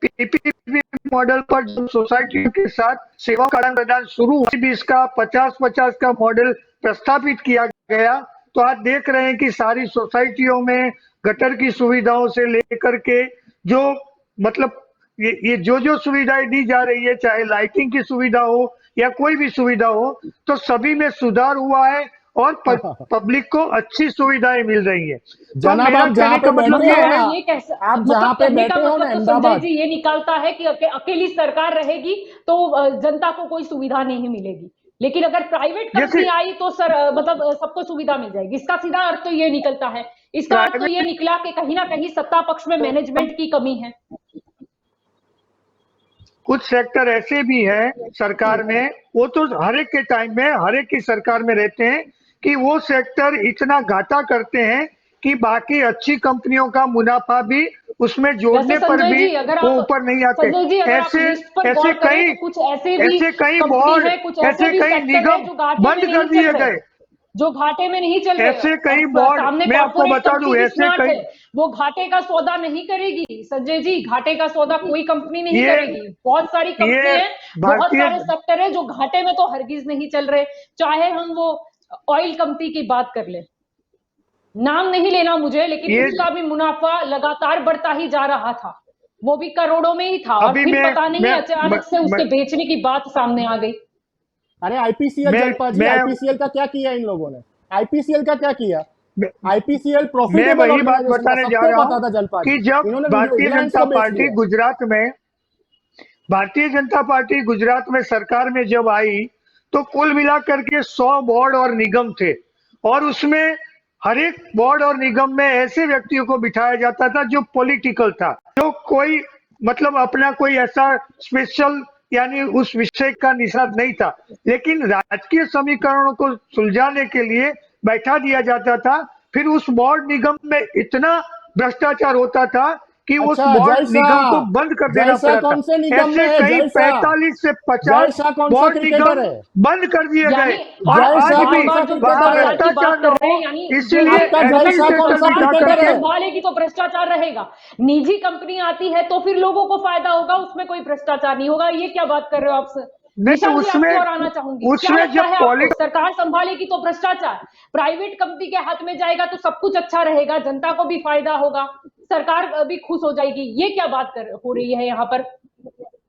पीपीपी मॉडल पर जब सोसाइटियों के साथ सेवा का आदान प्रदान शुरू हुआ, 20 का 50-50 का मॉडल प्रस्तावित किया गया, तो आज देख रहे हैं कि सारी सोसाइटियों में गटर की सुविधाओं से लेकर के जो मतलब ये जो सुविधाएं दी जा रही है, चाहे लाइटिंग की सुविधा हो या कोई भी सुविधा हो, तो सभी में सुधार हुआ है और पब्लिक को अच्छी सुविधाएं मिल रही है। तो जनाब, मेरा आप जहाँ कहने का पे मतलब बैठे ये हो है, ना, ये कैसे आप मतलब जहाँ पे कहने का बैठे हो ना मतलब तो संजय अहमदाबाद, जी ये निकालता है कि अकेली सरकार रहेगी तो जनता को कोई सुविधा नहीं मिलेगी, लेकिन अगर प्राइवेट जैसे कंपनी आई तो सर मतलब सबको सुविधा मिल जाएगी। इसका सीधा अर्थ तो ये निकलता है, इसका अर्थ तो ये निकला कि कहीं ना कहीं सत्ता पक्ष में मैनेजमेंट की कमी है। कुछ सेक्टर ऐसे भी हैं सरकार में, वो तो हर एक के टाइम में हर एक की सरकार में रहते हैं कि वो सेक्टर इतना घाटा करते हैं कि बाकी अच्छी कंपनियों का मुनाफा भी उसमें वैसे जोड़ने पर संजय भी जी अगर वो आप ऊपर नहीं आते। संजय जी अगर आप ऐसे लिस्ट पर ऐसे गौर करें कई तो कुछ ऐसे भी ऐसे कई कंपनी बोर्ड, है, कुछ ऐसे भी कई सेक्टर है निगम जो घाटे में बंद नहीं कर दिए चल रहे, गए। जो घाटे में नहीं चल रहे। ऐसे और कई बोर्ड, सामने मैं आपको कॉर्पोरेट बता दूं, कंपनी भी ऐसे स्मार्ट कई है, वो घाटे का सौदा नहीं करेगी संजय जी, घाटे का सौदा कोई कंपनी नहीं ये करेगी। बहुत सारी कंपनी ये है, बहुत भारतीय सारे सेक्टर है जो घाटे में तो हरगिज नहीं चल रहे। चाहे हम वो ऑयल कंपनी की बात कर ले, नाम नहीं लेना मुझे, लेकिन ये उसका भी मुनाफा लगातार बढ़ता ही जा रहा था, वो भी करोड़ों में ही था, और अभी फिर पता नहीं मैं अचानक से उसके बेचने की बात सामने आ गई। अरे आईपीसीएल जलपा जी, मैं आईपीसीएल का क्या किया इन लोगों ने? आईपीसीएल का क्या किया? मैं आईपीसीएल मैं प्रॉफिटेबल वही बात ऑर्गेनाइजेशन था, बताने जा सबको रहा पता हूं था जलपा जी। कि जब इन्होंने भारतीय रिलायंस जनता को बेच पार्टी दिया। गुजरात में सरकार में जब आई, तो कुल मिलाकर के 100 बोर्ड और निगम थे, और उसमें हर एक बोर्ड और निगम में ऐसे व्यक्तियों को बिठाया जाता था जो पॉलिटिकल था, जो कोई मतलब अपना कोई ऐसा स्पेशल यानी उस विषय का निषाद नहीं था, लेकिन राजकीय समीकरणों को सुलझाने के लिए बैठा दिया जाता था। फिर उस बोर्ड निगम में इतना भ्रष्टाचार होता था कि उस अच्छा, बोर्ड जय निगम को शाह, बंद कर देना जय शाह पड़ा था। कौन से निगम में ऐसे है? कई जय शाह, 45 से जय 50 शाह कौन सा बोर्ड क्रिकेटर निगम है? बंद कर दिए यानी गए, और जय आज शाह भी कौन सा वहां क्रिकेटर है? की भ्रष्टाचार बात न कर रहे हो, हैं, यानी इसीलिए आपका जय अगर शाह कौन सा एडमिनिस्ट्रेटर बिठा क्रिकेटर सरकार है? करके संभालेगी तो भ्रष्टाचार रहेगा, निजी कंपनी आती है तो फिर लोगों को फायदा होगा, उसमें कोई भ्रष्टाचार नहीं होगा। ये क्या बात कर रहे हो आप? नहीं तो निशान जी आपकी ओर आना चाहूंगी, क्या उसमें लगता जब है आपको, सरकार संभालेगी तो भ्रष्टाचार, प्राइवेट कंपनी के हाथ में जाएगा तो सब कुछ अच्छा रहेगा, जनता को भी फायदा होगा, सरकार भी खुश हो जाएगी, ये क्या बात हो रही है यहाँ पर?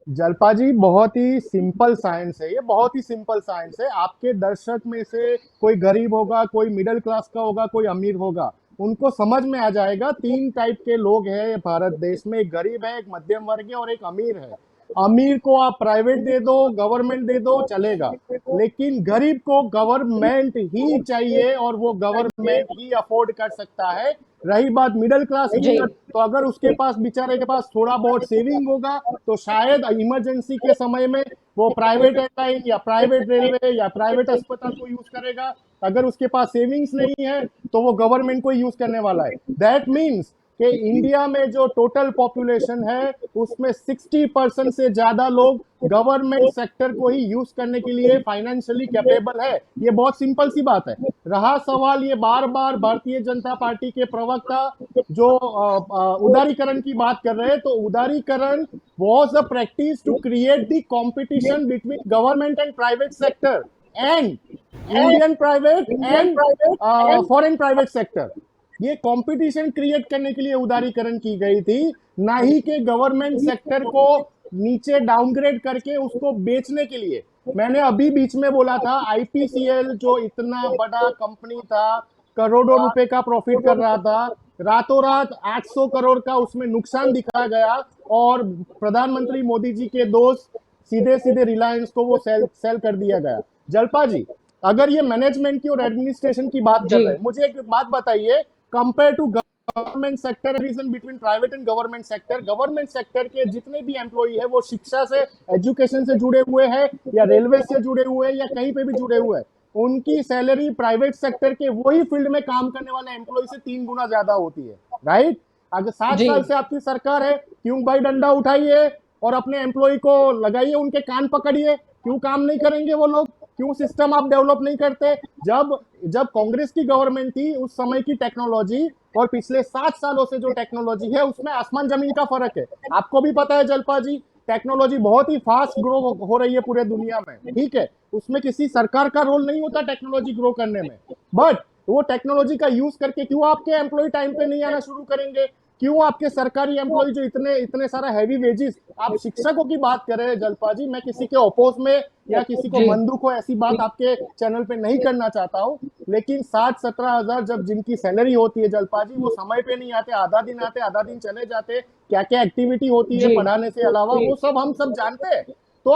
जलपा जी, बहुत ही सिंपल साइंस है ये, बहुत ही सिंपल साइंस है। आपके दर्शक में से कोई गरीब होगा, कोई मिडिल क्लास का होगा, कोई अमीर होगा, उनको समझ में आ जाएगा। 3 टाइप के लोग हैं भारत देश में, एक गरीब है, एक मध्यम वर्गीय और एक अमीर है। अमीर को आप प्राइवेट दे दो, गवर्नमेंट दे दो, चलेगा, लेकिन गरीब को गवर्नमेंट ही चाहिए और वो गवर्नमेंट ही अफोर्ड कर सकता है। रही बात मिडिल क्लास की, तो अगर उसके पास बेचारे के पास थोड़ा बहुत सेविंग होगा तो शायद इमरजेंसी के समय में वो प्राइवेट एयरलाइन या प्राइवेट रेलवे या प्राइवेट अस्पताल को यूज करेगा। अगर उसके पास सेविंग्स नहीं है तो वो गवर्नमेंट को यूज करने वाला है। दैट मीन्स कि इंडिया में जो टोटल पॉपुलेशन है उसमें 60% से ज्यादा लोग गवर्नमेंट सेक्टर को ही यूज करने के लिए फाइनेंशियली कैपेबल है। ये बहुत सिंपल सी बात है। रहा सवाल, ये बार बार भारतीय जनता पार्टी के प्रवक्ता जो उदारीकरण की बात कर रहे हैं, तो उदारीकरण was a practice to create the competition between government and private sector and Indian private and foreign private sector। ये कंपटीशन क्रिएट करने के लिए उदारीकरण की गई थी, ना ही कि गवर्नमेंट सेक्टर को नीचे डाउनग्रेड करके उसको बेचने के लिए। मैंने अभी बीच में बोला था, आईपीसीएल जो इतना बड़ा कंपनी था, करोड़ों रुपए का प्रॉफिट कर रहा था, रातों रात 800 करोड़ का उसमें नुकसान दिखाया गया, और प्रधानमंत्री मोदी जी के दोस्त सीधे सीधे रिलायंस को वो सेल कर दिया गया। जलपा जी, अगर ये मैनेजमेंट की और एडमिनिस्ट्रेशन की बात कर रहे हैं, मुझे एक बात बताइए, compare to government sector, reason between private and government sector, government sector के जितने भी एम्प्लॉई है वो शिक्षा से, एजुकेशन से जुड़े हुए हैं, या रेलवे से जुड़े हुए हैं, या कहीं पे भी जुड़े हुए हैं। उनकी सैलरी प्राइवेट सेक्टर के वही फील्ड में काम करने वाले एम्प्लॉय से 3 गुना ज्यादा होती है, राइट? अगर 7 जी साल से आपकी सरकार है, क्यों भाई डंडा उठाइए और अपने एम्प्लॉय को लगाइए, उनके कान पकड़िए, क्यों काम नहीं करेंगे वो लोग? क्यों सिस्टम आप डेवलप नहीं करते? जब जब कांग्रेस की गवर्नमेंट थी उस समय की टेक्नोलॉजी और पिछले 7 सालों से जो टेक्नोलॉजी है उसमें आसमान जमीन का फर्क है। आपको भी पता है जलपा जी, टेक्नोलॉजी बहुत ही फास्ट ग्रो हो रही है पूरे दुनिया में, ठीक है? उसमें किसी सरकार का रोल नहीं होता टेक्नोलॉजी ग्रो करने में, बट वो टेक्नोलॉजी का यूज करके क्यों आपके एम्प्लॉय टाइम पे नहीं आना शुरू करेंगे? क्यों आपके सरकारी एम्प्लॉय जो इतने इतने सारा हैवी वेजेस, आप शिक्षकों की बात कर रहे हैं जलपा जी, मैं किसी के अपोज में या किसी को जी मंदुक हो ऐसी बात आपके चैनल पे नहीं करना चाहता हूँ, लेकिन 60-17 हजार जब जिनकी सैलरी होती है जलपा जी, वो समय पे नहीं आते, आधा दिन आते आधा दिन चले जाते, क्या क्या एक्टिविटी होती है जी पढ़ाने से अलावा जी वो सब हम सब जानते हैं। तो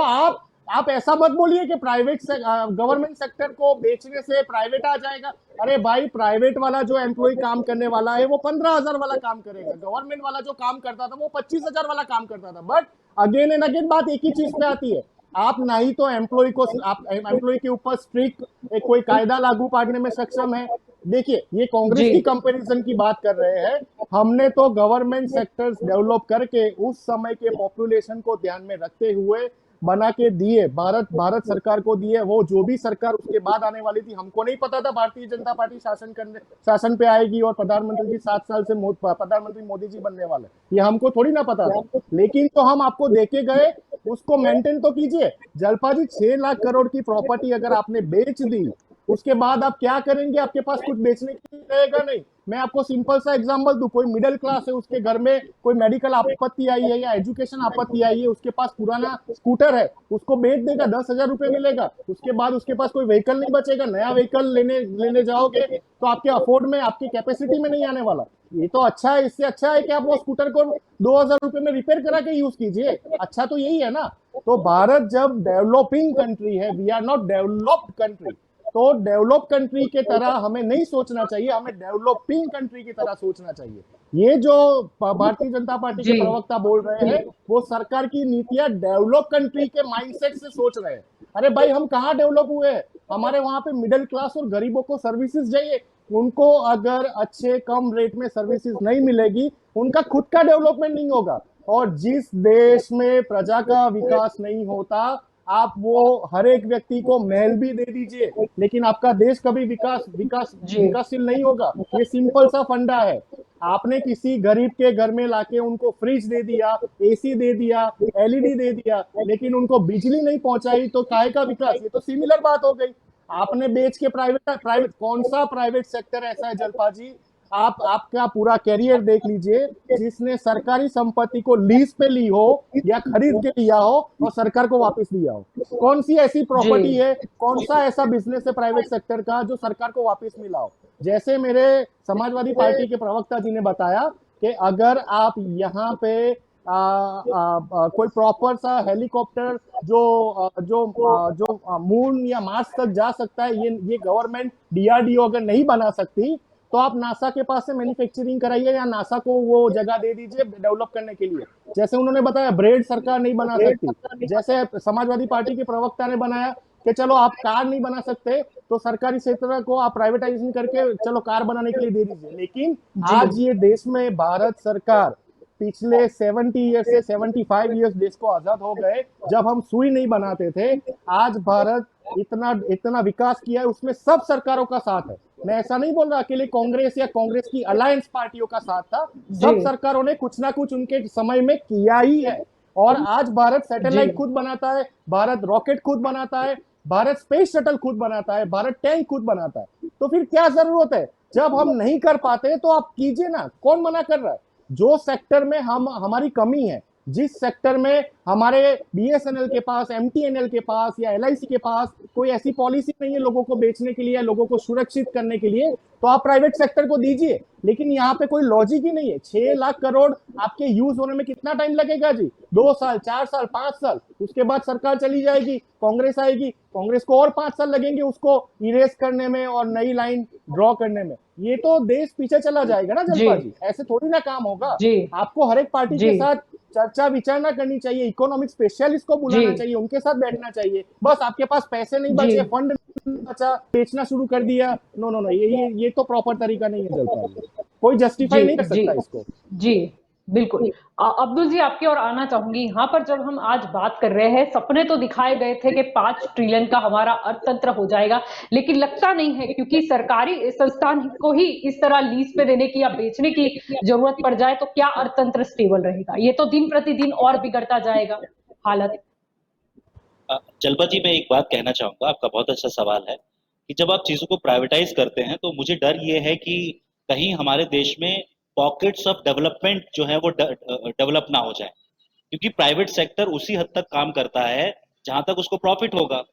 आप ऐसा मत बोलिए कि प्राइवेट से गवर्नमेंट सेक्टर को बेचने से प्राइवेट आ जाएगा। अरे भाई, प्राइवेट वाला जो एम्प्लॉय काम करने वाला है वो 15,000 वाला काम करेगा, गवर्नमेंट वाला जो काम करता था वो 25,000 वाला काम करता था। बट अगेन एंड अगेन बात एक ही चीज पे आती है, आप नहीं तो एम्प्लॉय को, आप एम्प्लॉय के ऊपर स्ट्रिक्ट कोई कायदा लागू पाड़ने में सक्षम है। देखिए, ये कांग्रेस जी की कंपैरिजन की बात कर रहे हैं, हमने तो गवर्नमेंट सेक्टर्स डेवलप करके उस समय के पॉपुलेशन को ध्यान में रखते हुए बना के दिए, भारत सरकार को दिए। वो जो भी सरकार उसके बाद आने वाली थी, हमको नहीं पता था भारतीय जनता पार्टी शासन पे आएगी और प्रधानमंत्री जी 7 साल से प्रधानमंत्री मोदी जी बनने वाले, ये हमको थोड़ी ना पता था। लेकिन तो हम आपको देके गए, उसको मेंटेन तो कीजिए। जलपा जी, 6 लाख करोड़ की प्रॉपर्टी अगर आपने बेच दी, उसके बाद आप क्या करेंगे? आपके पास कुछ बेचने के लिए रहेगा नहीं। मैं आपको सिंपल सा एग्जांपल दूं, कोई मिडिल क्लास है, उसके घर में कोई मेडिकल आपत्ति आई है या एजुकेशन आपत्ति आई है, उसके पास पुराना स्कूटर है, उसको बेच देगा, 10,000 रुपए मिलेगा, उसके बाद उसके पास कोई व्हीकल नहीं बचेगा। नया व्हीकल लेने जाओगे तो आपके अफोर्ड में, आपकी कैपेसिटी में नहीं आने वाला। ये तो अच्छा है, इससे अच्छा है कि आप वो स्कूटर को 2,000 रुपए में रिपेयर करा के यूज कीजिए। अच्छा तो यही है ना। तो भारत जब डेवलपिंग कंट्री है, we are not developed country, तो डेवलप कंट्री के तरह हमें नहीं सोचना चाहिए, हमें डेवलपिंग कंट्री की तरह सोचना चाहिए। ये जो भारतीय जनता पार्टी के जी प्रवक्ता बोल रहे हैं, वो सरकार की नीतियां डेवलप कंट्री के माइंडसेट से सोच रहे हैं। अरे भाई, हम कहाँ डेवलप हुए हैं? हमारे वहां पे मिडिल क्लास और गरीबों को सर्विसेज चाहिए, उनको अगर अच्छे कम रेट में सर्विसेज नहीं मिलेगी, उनका खुद का डेवलपमेंट नहीं होगा। और जिस देश में प्रजा का विकास नहीं होता, आप वो हर एक व्यक्ति को महल भी दे दीजिए, लेकिन आपका देश कभी विकासशील नहीं होगा। ये सिंपल सा फंडा है। आपने किसी गरीब के घर में लाके उनको फ्रिज दे दिया, एसी दे दिया, एलईडी दे दिया, लेकिन उनको बिजली नहीं पहुंचाई, तो काहे का विकास? ये तो सिमिलर बात हो गई। आपने बेच के प्राइवेट कौन सा प्राइवेट सेक्टर ऐसा है जलपा जी, आप आपका पूरा कैरियर देख लीजिए, जिसने सरकारी संपत्ति को लीज पे ली हो या खरीद के लिया हो और सरकार को वापस दिया हो? कौन सी ऐसी प्रॉपर्टी है, कौन सा ऐसा बिजनेस है प्राइवेट सेक्टर का जो सरकार को वापस मिला हो? जैसे मेरे समाजवादी पार्टी के प्रवक्ता जी ने बताया कि अगर आप यहाँ पे कोई प्रॉपर सा हेलीकॉप्टर जो मून या मार्स तक जा सकता है, ये गवर्नमेंट डीआरडीओ अगर नहीं बना सकती, तो आप नासा के पास से मैन्युफैक्चरिंग कराइए या नासा को वो जगह दे दीजिए डेवलप करने के लिए। जैसे उन्होंने बताया ब्रेड सरकार नहीं बना सकती, जैसे समाजवादी पार्टी के प्रवक्ता ने बनाया कि चलो आप कार नहीं बना सकते तो सरकारी क्षेत्र को आप प्राइवेटाइजेशन करके चलो कार बनाने के लिए दे दीजिए। लेकिन आज ये देश में भारत सरकार पिछले 70 ईयर्स से 75 ईयर्स देश को आजाद हो गए, जब हम सुई नहीं बनाते थे, आज भारत इतना विकास किया है, उसमें सब सरकारों का साथ है। मैं ऐसा नहीं बोल रहा अकेले कांग्रेस या कांग्रेस की अलायंस पार्टियों का साथ था, सब सरकारों ने कुछ ना कुछ उनके समय में किया ही है। और आज भारत सैटेलाइट खुद बनाता है, भारत रॉकेट खुद बनाता है, भारत स्पेस शटल खुद बनाता है, भारत टैंक खुद बनाता है। तो फिर क्या जरूरत है? जब हम नहीं कर पाते तो आप कीजिए ना, कौन मना कर रहा है? जो सेक्टर में हमारी कमी है, जिस सेक्टर में हमारे बीएसएनएल के पास, एमटीएनएल के पास या एलआईसी के पास कोई ऐसी पॉलिसी नहीं है लोगों को बेचने के लिए या लोगों को सुरक्षित करने के लिए, तो आप प्राइवेट सेक्टर को दीजिए। लेकिन यहाँ पे कोई लॉजिक ही नहीं है। 6 लाख करोड़ आपके यूज होने में कितना टाइम लगेगा जी? 2 साल, 4 साल, 5 साल, उसके बाद सरकार चली जाएगी, कांग्रेस आएगी, कांग्रेस को और 5 साल लगेंगे उसको इरेज करने में और नई लाइन ड्रॉ करने में। ये तो देश पीछे चला जाएगा ना जलपा जी, ऐसे थोड़ी ना काम होगा। आपको हर एक पार्टी के साथ चर्चा विचारना करनी चाहिए, इकोनॉमिक स्पेशलिस्ट को बुलाना चाहिए, उनके साथ बैठना चाहिए। बस आपके पास पैसे नहीं बचे, फंड बचा, बेचना शुरू कर दिया। नो नो नो, ये तो प्रॉपर तरीका नहीं है जलपाल जी, कोई जस्टिफाई नहीं कर सकता इसको। जी बिल्कुल। अब्दुल जी आपकी ओर आना चाहूंगी। यहाँ पर जब हम आज बात कर रहे हैं, सपने तो दिखाए गए थे कि 5 ट्रिलियन का हमारा अर्थतंत्र हो जाएगा, लेकिन लगता नहीं है, क्योंकि सरकारी संस्थान को ही इस तरह लीज पे देने की या बेचने की जरूरत पड़ जाए तो क्या अर्थतंत्र स्टेबल रहेगा? ये तो दिन प्रतिदिन और बिगड़ता जाएगा हालत। जलपा जी, मैं एक बात कहना चाहूंगा, आपका बहुत अच्छा सवाल है कि जब आप चीजों को प्राइवेटाइज करते हैं तो मुझे डर ये है कि कहीं हमारे देश में पॉकेट्स ऑफ डेवलपमेंट जो है वो डेवलप ना हो जाए, क्योंकि प्राइवेट सेक्टर उसी हद तक काम करता है जहां तक उसको प्रॉफिट होगा।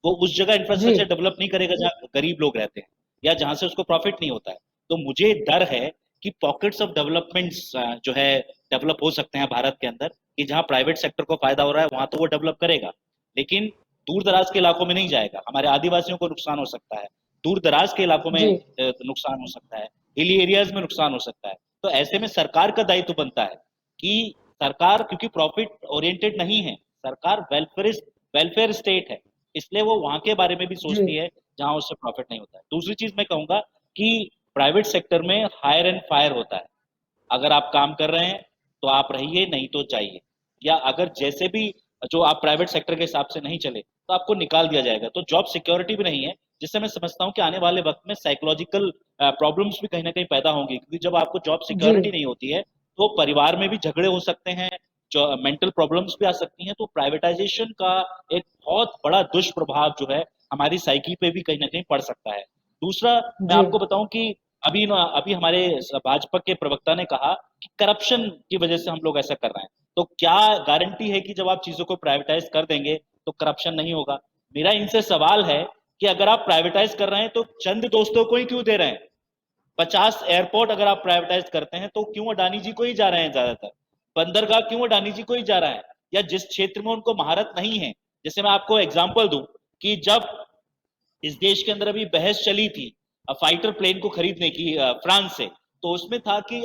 वो उस जगह इंफ्रास्ट्रक्चर डेवलप नहीं करेगा जहां गरीब लोग रहते हैं या जहां से उसको प्रॉफिट नहीं होता है। तो मुझे डर है कि पॉकेट्स ऑफ डेवलपमेंट्स जो है डेवलप हो सकते हैं भारत के अंदर, कि जहां प्राइवेट सेक्टर को फायदा हो रहा है वहां तो वो डेवलप करेगा, लेकिन दूर दराज के इलाकों में नहीं जाएगा। हमारे आदिवासियों को नुकसान हो सकता है, दूर दराज के इलाकों में नुकसान हो सकता है, हिली एरियाज में नुकसान हो सकता है। तो ऐसे में सरकार का दायित्व बनता है कि सरकार, क्योंकि प्रॉफिट ओरिएंटेड नहीं है, सरकार वेलफेयर स्टेट है, इसलिए वो वहां के बारे में भी सोचती है जहां उससे प्रॉफिट नहीं होता है। दूसरी चीज मैं कहूंगा कि प्राइवेट सेक्टर में हायर एंड फायर होता है। अगर आप काम कर रहे हैं तो आप रहिए, नहीं तो जाइए, या अगर जैसे भी जो आप प्राइवेट सेक्टर के हिसाब से नहीं चले तो आपको निकाल दिया जाएगा। तो जॉब सिक्योरिटी भी नहीं है, जिससे मैं समझता हूँ कि आने वाले वक्त में साइकोलॉजिकल प्रॉब्लम्स भी कहीं ना कहीं पैदा होंगी, क्योंकि जब आपको जॉब सिक्योरिटी नहीं होती है तो परिवार में भी झगड़े हो सकते हैं, जो मेंटल प्रॉब्लम्स भी आ सकती हैं। तो प्राइवेटाइजेशन का एक बहुत बड़ा दुष्प्रभाव जो है हमारी साइकी पे भी कहीं ना कहीं पड़ सकता है। दूसरा, मैं आपको बताऊं कि अभी हमारे भाजपा के प्रवक्ता ने कहा कि करप्शन की वजह से हम लोग ऐसा कर रहे हैं। तो क्या गारंटी है कि जब आप चीजों को प्राइवेटाइज कर देंगे तो करप्शन नहीं होगा? मेरा इनसे सवाल है कि अगर आप प्राइवेटाइज कर रहे हैं तो चंद दोस्तों को ही क्यों दे रहे हैं? 50 एयरपोर्ट अगर आप प्राइवेटाइज करते हैं तो क्यों अडानी जी को ही जा रहे हैं ज्यादातर? बंदरगाह क्यों अडानी जी को ही जा रहा है? या जिस क्षेत्र में उनको महारत नहीं है, जैसे मैं आपको एग्जांपल दूं कि जब इस देश के अंदर अभी बहस चली थी फाइटर प्लेन को खरीदने की फ्रांस से, तो उसमें था कि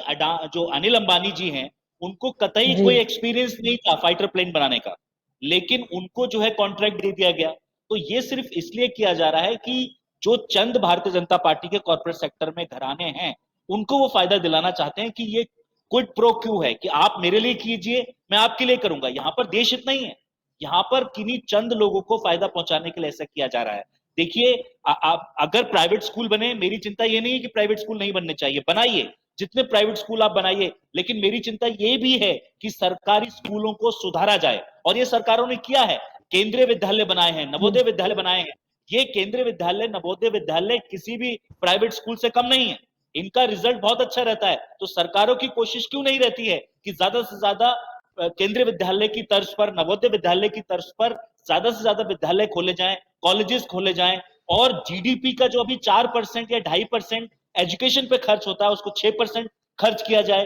जो अनिल अंबानी जी हैं उनको कतई कोई एक्सपीरियंस नहीं था फाइटर प्लेन बनाने का, लेकिन उनको जो है कॉन्ट्रैक्ट दे दिया गया। तो ये सिर्फ इसलिए किया जा रहा है कि जो चंद भारतीय जनता पार्टी के कॉर्पोरेट सेक्टर में घराने हैं उनको वो फायदा दिलाना चाहते हैं कि ये क्विड प्रो क्यू है कि आप मेरे लिए कीजिए, मैं आपके लिए करूंगा। यहाँ पर देश इतना ही है, यहाँ पर किन्हीं चंद लोगों को फायदा पहुंचाने के लिए ऐसा किया जा रहा है। देखिए, अगर प्राइवेट स्कूल बने, मेरी चिंता ये नहीं है कि प्राइवेट स्कूल नहीं बनने चाहिए, बनाइए, जितने प्राइवेट स्कूल आप बनाइए, लेकिन मेरी चिंता ये भी है कि सरकारी स्कूलों को सुधारा जाए। और ये सरकारों ने किया है, केंद्रीय विद्यालय बनाए हैं, नवोदय विद्यालय बनाए हैं। ये केंद्रीय विद्यालय, नवोदय विद्यालय किसी भी प्राइवेट स्कूल से कम नहीं है, इनका रिजल्ट बहुत अच्छा रहता है। तो सरकारों की कोशिश क्यों नहीं रहती है कि ज्यादा से ज्यादा केंद्रीय विद्यालय की तर्ज पर, नवोदय विद्यालय की तर्ज पर ज्यादा से ज्यादा विद्यालय खोले जाएं, कॉलेजेस खोले जाएं, और जीडीपी का जो अभी 4% या 2.5% एजुकेशन पे खर्च होता है उसको 6% खर्च किया जाए।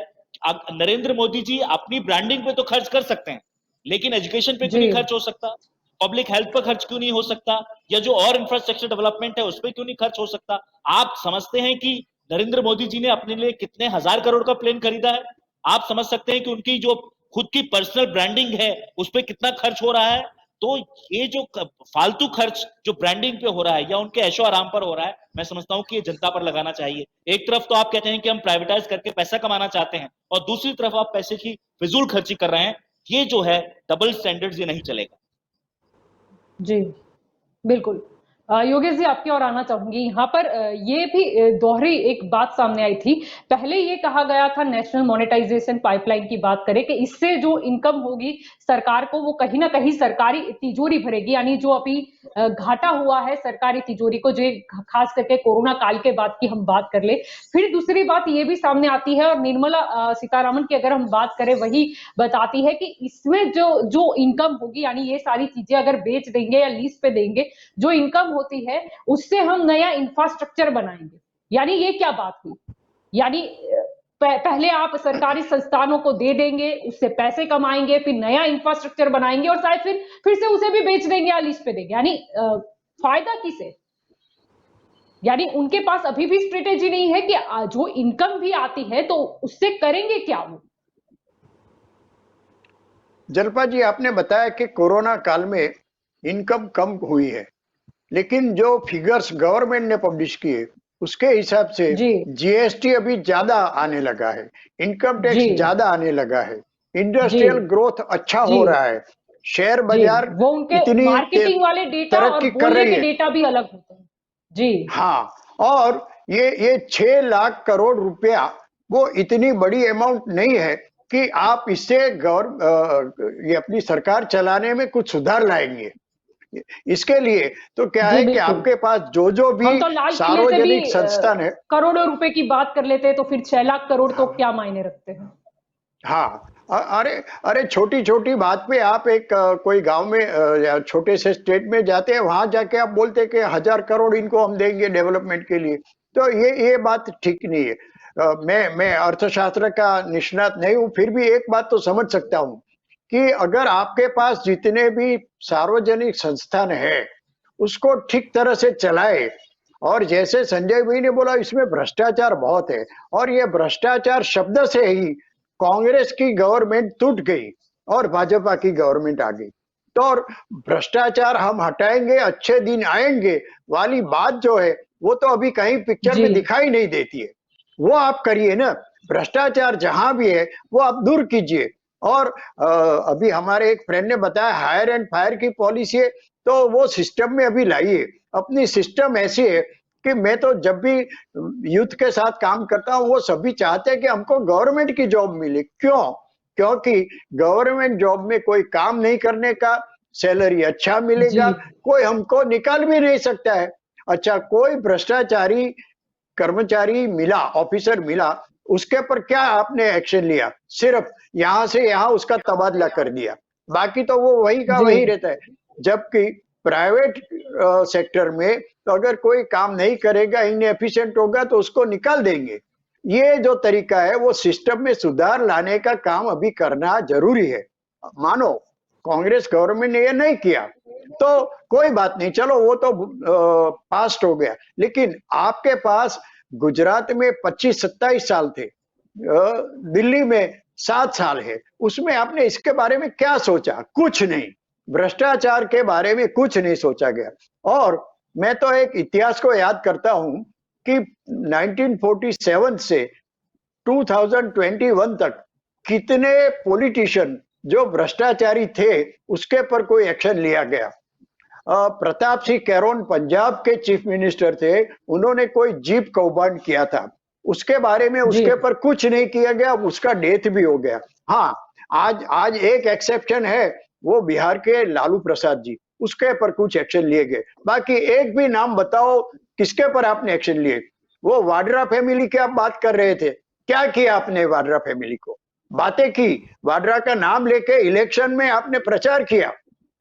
नरेंद्र मोदी जी अपनी ब्रांडिंग पे तो खर्च कर सकते हैं, लेकिन एजुकेशन पे क्यों नहीं खर्च हो सकता? पब्लिक हेल्थ पर खर्च क्यों नहीं हो सकता? या जो और इंफ्रास्ट्रक्चर डेवलपमेंट है उस पर क्यों नहीं खर्च हो सकता? आप समझते हैं कि नरेंद्र मोदी जी ने अपने लिए कितने हजार करोड़ का प्लेन खरीदा है? आप समझ सकते हैं कि उनकी जो खुद की पर्सनल ब्रांडिंग है उस पर कितना खर्च हो रहा है? तो ये जो फालतू खर्च जो ब्रांडिंग पे हो रहा है या उनके ऐशो आराम पर हो रहा है, मैं समझता हूं कि ये जनता पर लगाना चाहिए। एक तरफ तो आप कहते हैं कि हम प्राइवेटाइज करके पैसा कमाना चाहते हैं, और दूसरी तरफ आप पैसे की फिजूल खर्ची कर रहे हैं। ये जो है डबल स्टैंडर्ड्स, ये नहीं चलेगा। जी बिल्कुल। योगेश जी आपकी ओर आना चाहूंगी। यहाँ पर ये भी दोहरी एक बात सामने आई थी। पहले ये कहा गया था, नेशनल मोनेटाइजेशन पाइपलाइन की बात करें, कि इससे जो इनकम होगी सरकार को वो कहीं ना कहीं सरकारी तिजोरी भरेगी, यानी जो अभी घाटा हुआ है सरकारी तिजोरी को, जो खास करके कोरोना काल के बाद की हम बात कर ले। फिर दूसरी बात ये भी सामने आती है, और निर्मला सीतारमण की अगर हम बात करें वही बताती है कि इसमें जो इनकम होगी, यानी ये सारी चीजें अगर बेच देंगे या लीज पे देंगे, जो इनकम होती है उससे हम नया इंफ्रास्ट्रक्चर बनाएंगे। यानी ये क्या बात हुई? यानी पहले आप सरकारी संस्थानों को दे देंगे, उससे पैसे कमाएंगे, फिर नया इंफ्रास्ट्रक्चर बनाएंगे, और शायद फिर से उसे भी बेच देंगे या लीज पे देंगे। यानी फायदा किसे? यानी उनके पास अभी भी स्ट्रेटेजी नहीं है कि जो इनकम भी आती है तो उससे करेंगे क्या वो। जलपा जी, आपने बताया कि कोरोना काल में इनकम कम हुई है, लेकिन जो फिगर्स गवर्नमेंट ने पब्लिश किए उसके हिसाब से जी जीएसटी अभी ज्यादा आने लगा है, इनकम टैक्स जी ज्यादा आने लगा है, जी इंडस्ट्रियल ग्रोथ अच्छा जी हो रहा है, शेयर जी बाजार वो उनके इतनी मार्केटिंग वाले डेटा और तरक्की कर बोलने रही के है। डेटा भी अलग होते हैं। जी हाँ, और ये 6 लाख करोड़ रुपया वो इतनी बड़ी अमाउंट नहीं है कि आप इससे ये अपनी सरकार चलाने में कुछ सुधार लाएंगे। इसके लिए तो क्या जी है कि बिल्कुल। आपके पास जो भी हम तो लाल किले से भी सार्वजनिक संस्थान है, करोड़ों रुपए की बात कर लेते हैं, तो फिर 6 लाख करोड़ तो क्या मायने रखते हैं। हाँ, अरे अरे छोटी छोटी बात पे आप एक कोई गांव में या छोटे से स्टेट में जाते हैं, वहां जाके आप बोलते हैं कि 1000 करोड़ इनको हम देंगे डेवलपमेंट के लिए, तो ये बात ठीक नहीं है। मैं अर्थशास्त्र का निष्णात नहीं हूं, फिर भी एक बात तो समझ सकता हूं कि अगर आपके पास जितने भी सार्वजनिक संस्थान है उसको ठीक तरह से चलाए, और जैसे संजय भाई ने बोला इसमें भ्रष्टाचार बहुत है, और ये भ्रष्टाचार शब्द से ही कांग्रेस की गवर्नमेंट टूट गई और भाजपा की गवर्नमेंट आ गई। तो और भ्रष्टाचार हम हटाएंगे अच्छे दिन आएंगे वाली बात जो है वो तो अभी कहीं पिक्चर जी में दिखाई नहीं देती है। वो आप करिए ना, भ्रष्टाचार जहां भी है वो आप दूर कीजिए। और अभी हमारे एक फ्रेंड ने बताया हायर एंड फायर की पॉलिसी है, तो वो सिस्टम में अभी लाइए। अपनी सिस्टम ऐसी है कि मैं तो जब भी यूथ के साथ काम करता हूं वो सभी चाहते हैं कि हमको गवर्नमेंट की जॉब मिले। क्यों? क्योंकि गवर्नमेंट जॉब में कोई काम नहीं करने का, सैलरी अच्छा जी मिलेगा, कोई हमको निकाल भी नहीं सकता है। अच्छा, कोई भ्रष्टाचारी कर्मचारी मिला, ऑफिसर मिला, उसके पर क्या आपने एक्शन लिया? सिर्फ यहां से यहां उसका तबादला कर दिया, बाकी तो वो वही का जी वही रहता है। जबकि प्राइवेट सेक्टर में तो अगर कोई काम नहीं करेगा, इनएफिशिएंट होगा, तो उसको निकाल देंगे। ये जो तरीका है वो सिस्टम में सुधार लाने का काम अभी करना जरूरी है। मानो कांग्रेस गवर्नमेंट ने ये नहीं किया तो कोई बात नहीं, चलो वो तो पास्ट हो गया। लेकिन आपके पास गुजरात में 25-27 साल थे, दिल्ली में 7 साल है, उसमें आपने इसके बारे में क्या सोचा? कुछ नहीं। भ्रष्टाचार के बारे में कुछ नहीं सोचा गया। और मैं तो एक इतिहास को याद करता हूं कि 1947 से 2021 तक कितने पॉलिटिशियन जो भ्रष्टाचारी थे उसके पर कोई एक्शन लिया गया। प्रताप सिंह कैरोन पंजाब के चीफ मिनिस्टर थे, उन्होंने कोई जीप कौभांड किया था, उसके बारे में जी उसके पर कुछ नहीं किया गया, उसका डेथ भी हो गया। हाँ, आज आज एक एक्सेप्शन है, वो बिहार के लालू प्रसाद जी, उसके पर कुछ एक्शन लिए गए। बाकी एक भी नाम बताओ किसके पर आपने एक्शन लिए? वो वाड्रा फैमिली की आप बात कर रहे थे, क्या किया आपने वाड्रा फैमिली को? बातें की, वाड्रा का नाम लेके इलेक्शन में आपने प्रचार किया,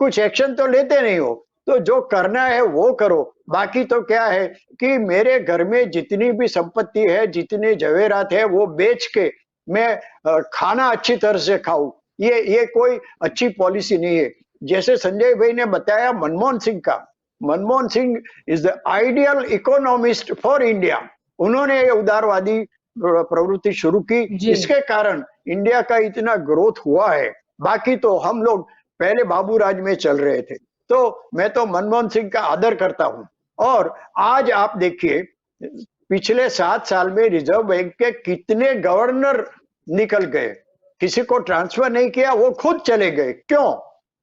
कुछ एक्शन तो लेते नहीं हो। तो जो करना है वो करो, बाकी तो क्या है कि मेरे घर में जितनी भी संपत्ति है, जितने जवेरात है, वो बेच के मैं खाना अच्छी तरह से खाऊं, ये कोई अच्छी पॉलिसी नहीं है। जैसे संजय भाई ने बताया मनमोहन सिंह का, Manmohan Singh is the ideal economist for India. उन्होंने ये उदारवादी प्रवृत्ति शुरू की, जी इसके कारण इंडिया का इतना ग्रोथ हुआ है। बाकी तो हम लोग पहले बाबू राज में चल रहे थे। तो मैं तो मनमोहन सिंह का आदर करता हूं। और आज आप देखिए पिछले 7 साल में रिजर्व बैंक के कितने गवर्नर निकल गए, किसी को ट्रांसफर नहीं किया, वो खुद चले गए। क्यों?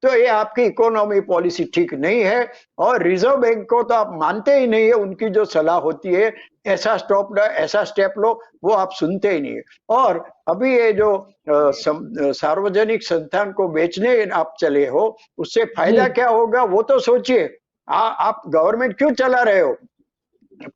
तो ये आपकी इकोनॉमी पॉलिसी ठीक नहीं है, और रिजर्व बैंक को तो आप मानते ही नहीं है, उनकी जो सलाह होती है ऐसा स्टेप लो, वो आप सुनते ही नहीं है। और अभी ये जो सार्वजनिक संस्थान को बेचने आप चले हो, उससे फायदा जी क्या होगा वो तो सोचिए। आप गवर्नमेंट क्यों चला रहे हो?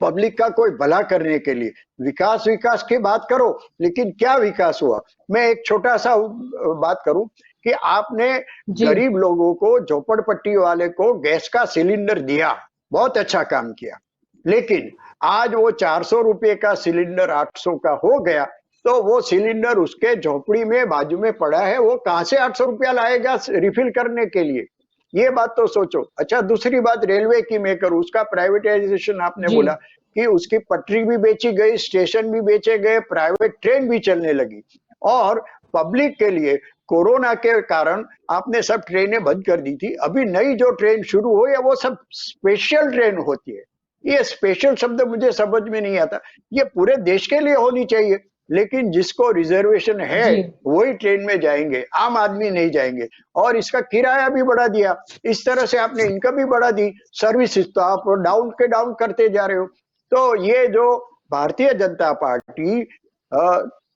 पब्लिक का कोई भला करने के लिए। विकास विकास की बात करो, लेकिन क्या विकास हुआ? मैं एक छोटा सा बात करूं कि आपने जी गरीब लोगों को, झोपड़पट्टी वाले को गैस का सिलेंडर दिया, बहुत अच्छा काम किया। लेकिन आज वो 400 रुपए का सिलेंडर 800 का हो गया, तो वो सिलेंडर उसके झोपड़ी में बाजू में पड़ा है, वो कहां से 800 रुपया लाएगा रिफिल करने के लिए? ये बात तो सोचो। अच्छा, दूसरी बात रेलवे की मैं करूं, उसका प्राइवेटाइजेशन आपने जी बोला कि उसकी पटरी भी बेची गई, स्टेशन भी बेचे गए, प्राइवेट ट्रेन भी चलने लगी, और पब्लिक के लिए कोरोना के कारण आपने सब ट्रेनें बंद कर दी थी। अभी नई जो ट्रेन शुरू हुई है वो सब स्पेशल ट्रेन होती है। ये स्पेशल शब्द मुझे समझ में नहीं आता। ये पूरे देश के लिए होनी चाहिए, लेकिन जिसको रिजर्वेशन है जी वही ट्रेन में जाएंगे, आम आदमी नहीं जाएंगे। और इसका किराया भी बढ़ा दिया, इस तरह से आपने इनकम भी बढ़ा दी, सर्विसेज तो आप डाउन के डाउन करते जा रहे हो। तो ये जो भारतीय जनता पार्टी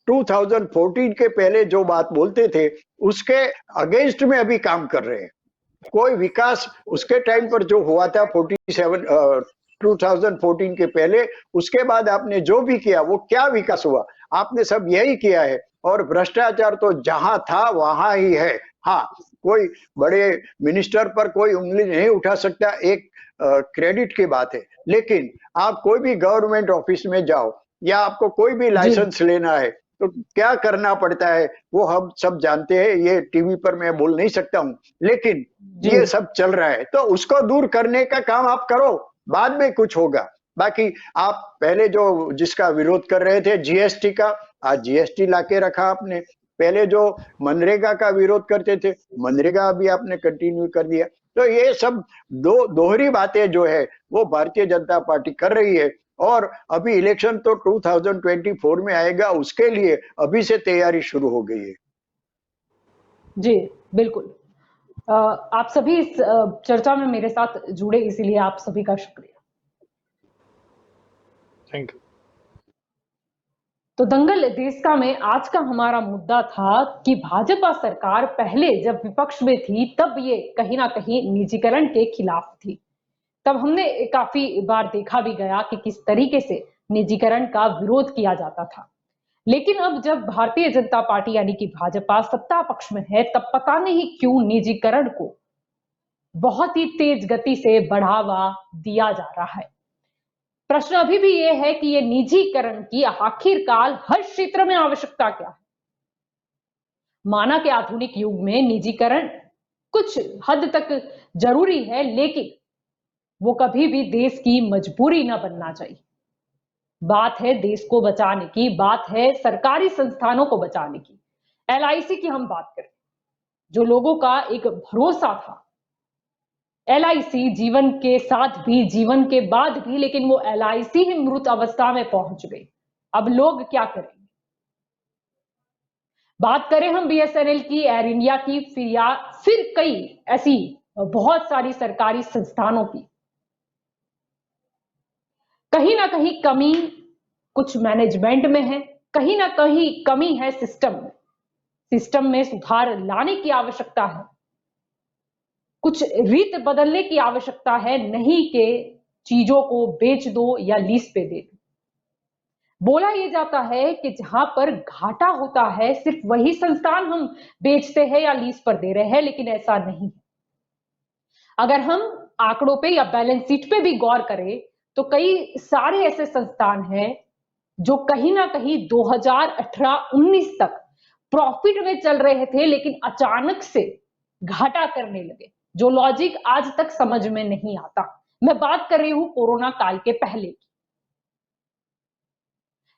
2014 के पहले जो बात बोलते थे उसके अगेंस्ट में अभी काम कर रहे हैं। कोई विकास उसके टाइम पर जो हुआ था 2014 के पहले, उसके बाद आपने जो भी किया वो क्या विकास हुआ? आपने सब यही किया है। और भ्रष्टाचार तो जहां था वहां ही है। हाँ, कोई बड़े मिनिस्टर पर कोई उंगली नहीं उठा सकता, एक क्रेडिट की बात है। लेकिन आप कोई भी गवर्नमेंट ऑफिस में जाओ या आपको कोई भी जी लाइसेंस लेना है तो क्या करना पड़ता है वो हम सब जानते हैं। ये टीवी पर मैं बोल नहीं सकता हूं, लेकिन जी ये सब चल रहा है। तो उसको दूर करने का काम आप करो, बाद में कुछ होगा। बाकी आप पहले जो जिसका विरोध कर रहे थे जीएसटी का, आज जीएसटी लाके रखा आपने। पहले जो मनरेगा का विरोध करते थे, मनरेगा अभी आपने कंटिन्यू कर दिया। तो ये सब दोहरी बातें जो है वो भारतीय जनता पार्टी कर रही है। और अभी इलेक्शन तो 2024 में आएगा, उसके लिए अभी से तैयारी शुरू हो गई है। जी बिल्कुल। आप सभी इस चर्चा में मेरे साथ जुड़े, इसीलिए आप सभी का शुक्रिया। Thank you. तो दंगल देश का में आज का हमारा मुद्दा था कि भाजपा सरकार पहले जब विपक्ष में थी तब ये कहीं ना कहीं निजीकरण के खिलाफ थी। तब हमने काफी बार देखा भी गया कि किस तरीके से निजीकरण का विरोध किया जाता था। लेकिन अब जब भारतीय जनता पार्टी यानी कि भाजपा सत्ता पक्ष में है, तब पता नहीं क्यों निजीकरण को बहुत ही तेज गति से बढ़ावा दिया जा रहा है। प्रश्न अभी भी ये है कि ये निजीकरण की आखिरकार हर क्षेत्र में आवश्यकता क्या है? माना कि आधुनिक युग में निजीकरण कुछ हद तक जरूरी है, लेकिन वो कभी भी देश की मजबूरी न बनना चाहिए। बात है देश को बचाने की, बात है सरकारी संस्थानों को बचाने की। एलआईसी की हम बात करें, जो लोगों का एक भरोसा था। एलआईसी जीवन के साथ भी, जीवन के बाद भी, लेकिन वो एलआईसी ही मृत अवस्था में पहुंच गई। अब लोग क्या करेंगे? बात करें हम बीएसएनएल की, एयर इंडिया की, फिर कई ऐसी बहुत सारी सरकारी संस्थानों की। कहीं ना कहीं कमी कुछ मैनेजमेंट में है, कहीं ना कहीं कमी है सिस्टम में। सिस्टम में सुधार लाने की आवश्यकता है, कुछ रीत बदलने की आवश्यकता है, नहीं कि चीजों को बेच दो या लीज पे दे दो। बोला यह जाता है कि जहां पर घाटा होता है सिर्फ वही संस्थान हम बेचते हैं या लीज पर दे रहे हैं, लेकिन ऐसा नहीं है। अगर हम आंकड़ों पे या बैलेंस शीट पे भी गौर करें तो कई सारे ऐसे संस्थान हैं जो कहीं ना कहीं 2018-19 तक प्रॉफिट में चल रहे थे, लेकिन अचानक से घाटा करने लगे, जो लॉजिक आज तक समझ में नहीं आता। मैं बात कर रही हूं कोरोना काल के पहले की।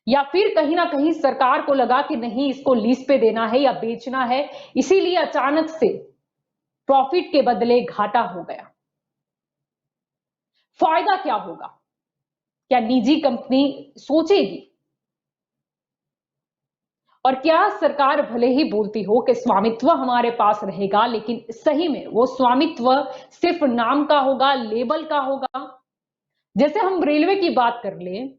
या फिर कहीं ना कहीं सरकार को लगा कि नहीं, इसको लीज पे देना है या बेचना है, इसीलिए अचानक से प्रॉफिट के बदले घाटा हो गया। फायदा क्या होगा? क्या निजी कंपनी सोचेगी? और क्या सरकार भले ही बोलती हो कि स्वामित्व हमारे पास रहेगा, लेकिन सही में वो स्वामित्व सिर्फ नाम का होगा, लेबल का होगा? जैसे हम रेलवे की बात कर लें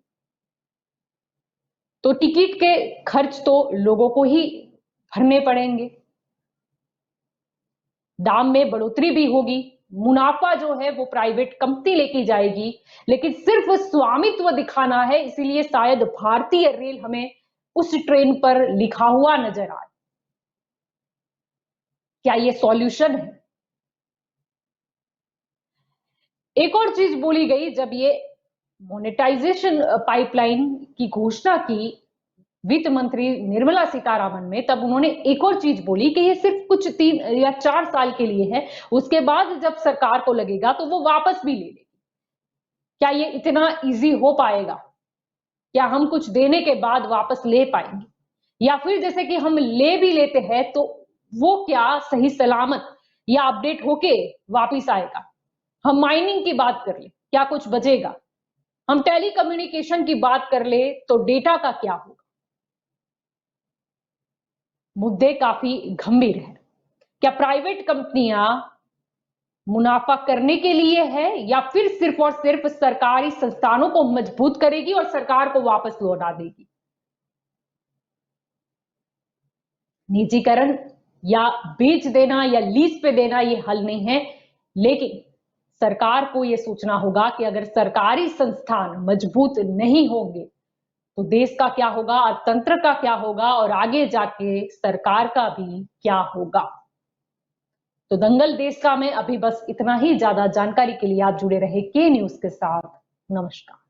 तो टिकट के खर्च तो लोगों को ही भरने पड़ेंगे, दाम में बढ़ोतरी भी होगी, मुनाफा जो है वो प्राइवेट कंपनी लेके जाएगी, लेकिन सिर्फ स्वामित्व दिखाना है, इसीलिए शायद भारतीय रेल हमें उस ट्रेन पर लिखा हुआ नजर आए। क्या ये सॉल्यूशन है? एक और चीज बोली गई जब ये मोनेटाइजेशन पाइपलाइन की घोषणा की वित्त मंत्री निर्मला सीतारामन में, तब उन्होंने एक और चीज बोली कि ये सिर्फ कुछ 3 या 4 साल के लिए है, उसके बाद जब सरकार को लगेगा तो वो वापस भी ले लेगी। क्या ये इतना इजी हो पाएगा? क्या हम कुछ देने के बाद वापस ले पाएंगे? या फिर जैसे कि हम ले भी लेते हैं तो वो क्या सही सलामत या अपडेट होके वापिस आएगा? हम माइनिंग की बात कर ले, क्या कुछ बचेगा? हम टेलीकम्युनिकेशन की बात कर ले तो डेटा का क्या होगा? मुद्दे काफी गंभीर है। क्या प्राइवेट कंपनियां मुनाफा करने के लिए है या फिर सिर्फ और सिर्फ सरकारी संस्थानों को मजबूत करेगी और सरकार को वापस लौटा देगी? निजीकरण या बेच देना या लीज पे देना ये हल नहीं है, लेकिन सरकार को यह सोचना होगा कि अगर सरकारी संस्थान मजबूत नहीं होंगे तो देश का क्या होगा, अर्थतंत्र का क्या होगा और आगे जाके सरकार का भी क्या होगा। तो दंगल देश का में अभी बस इतना ही। ज्यादा जानकारी के लिए आप जुड़े रहे के न्यूज के साथ। नमस्कार।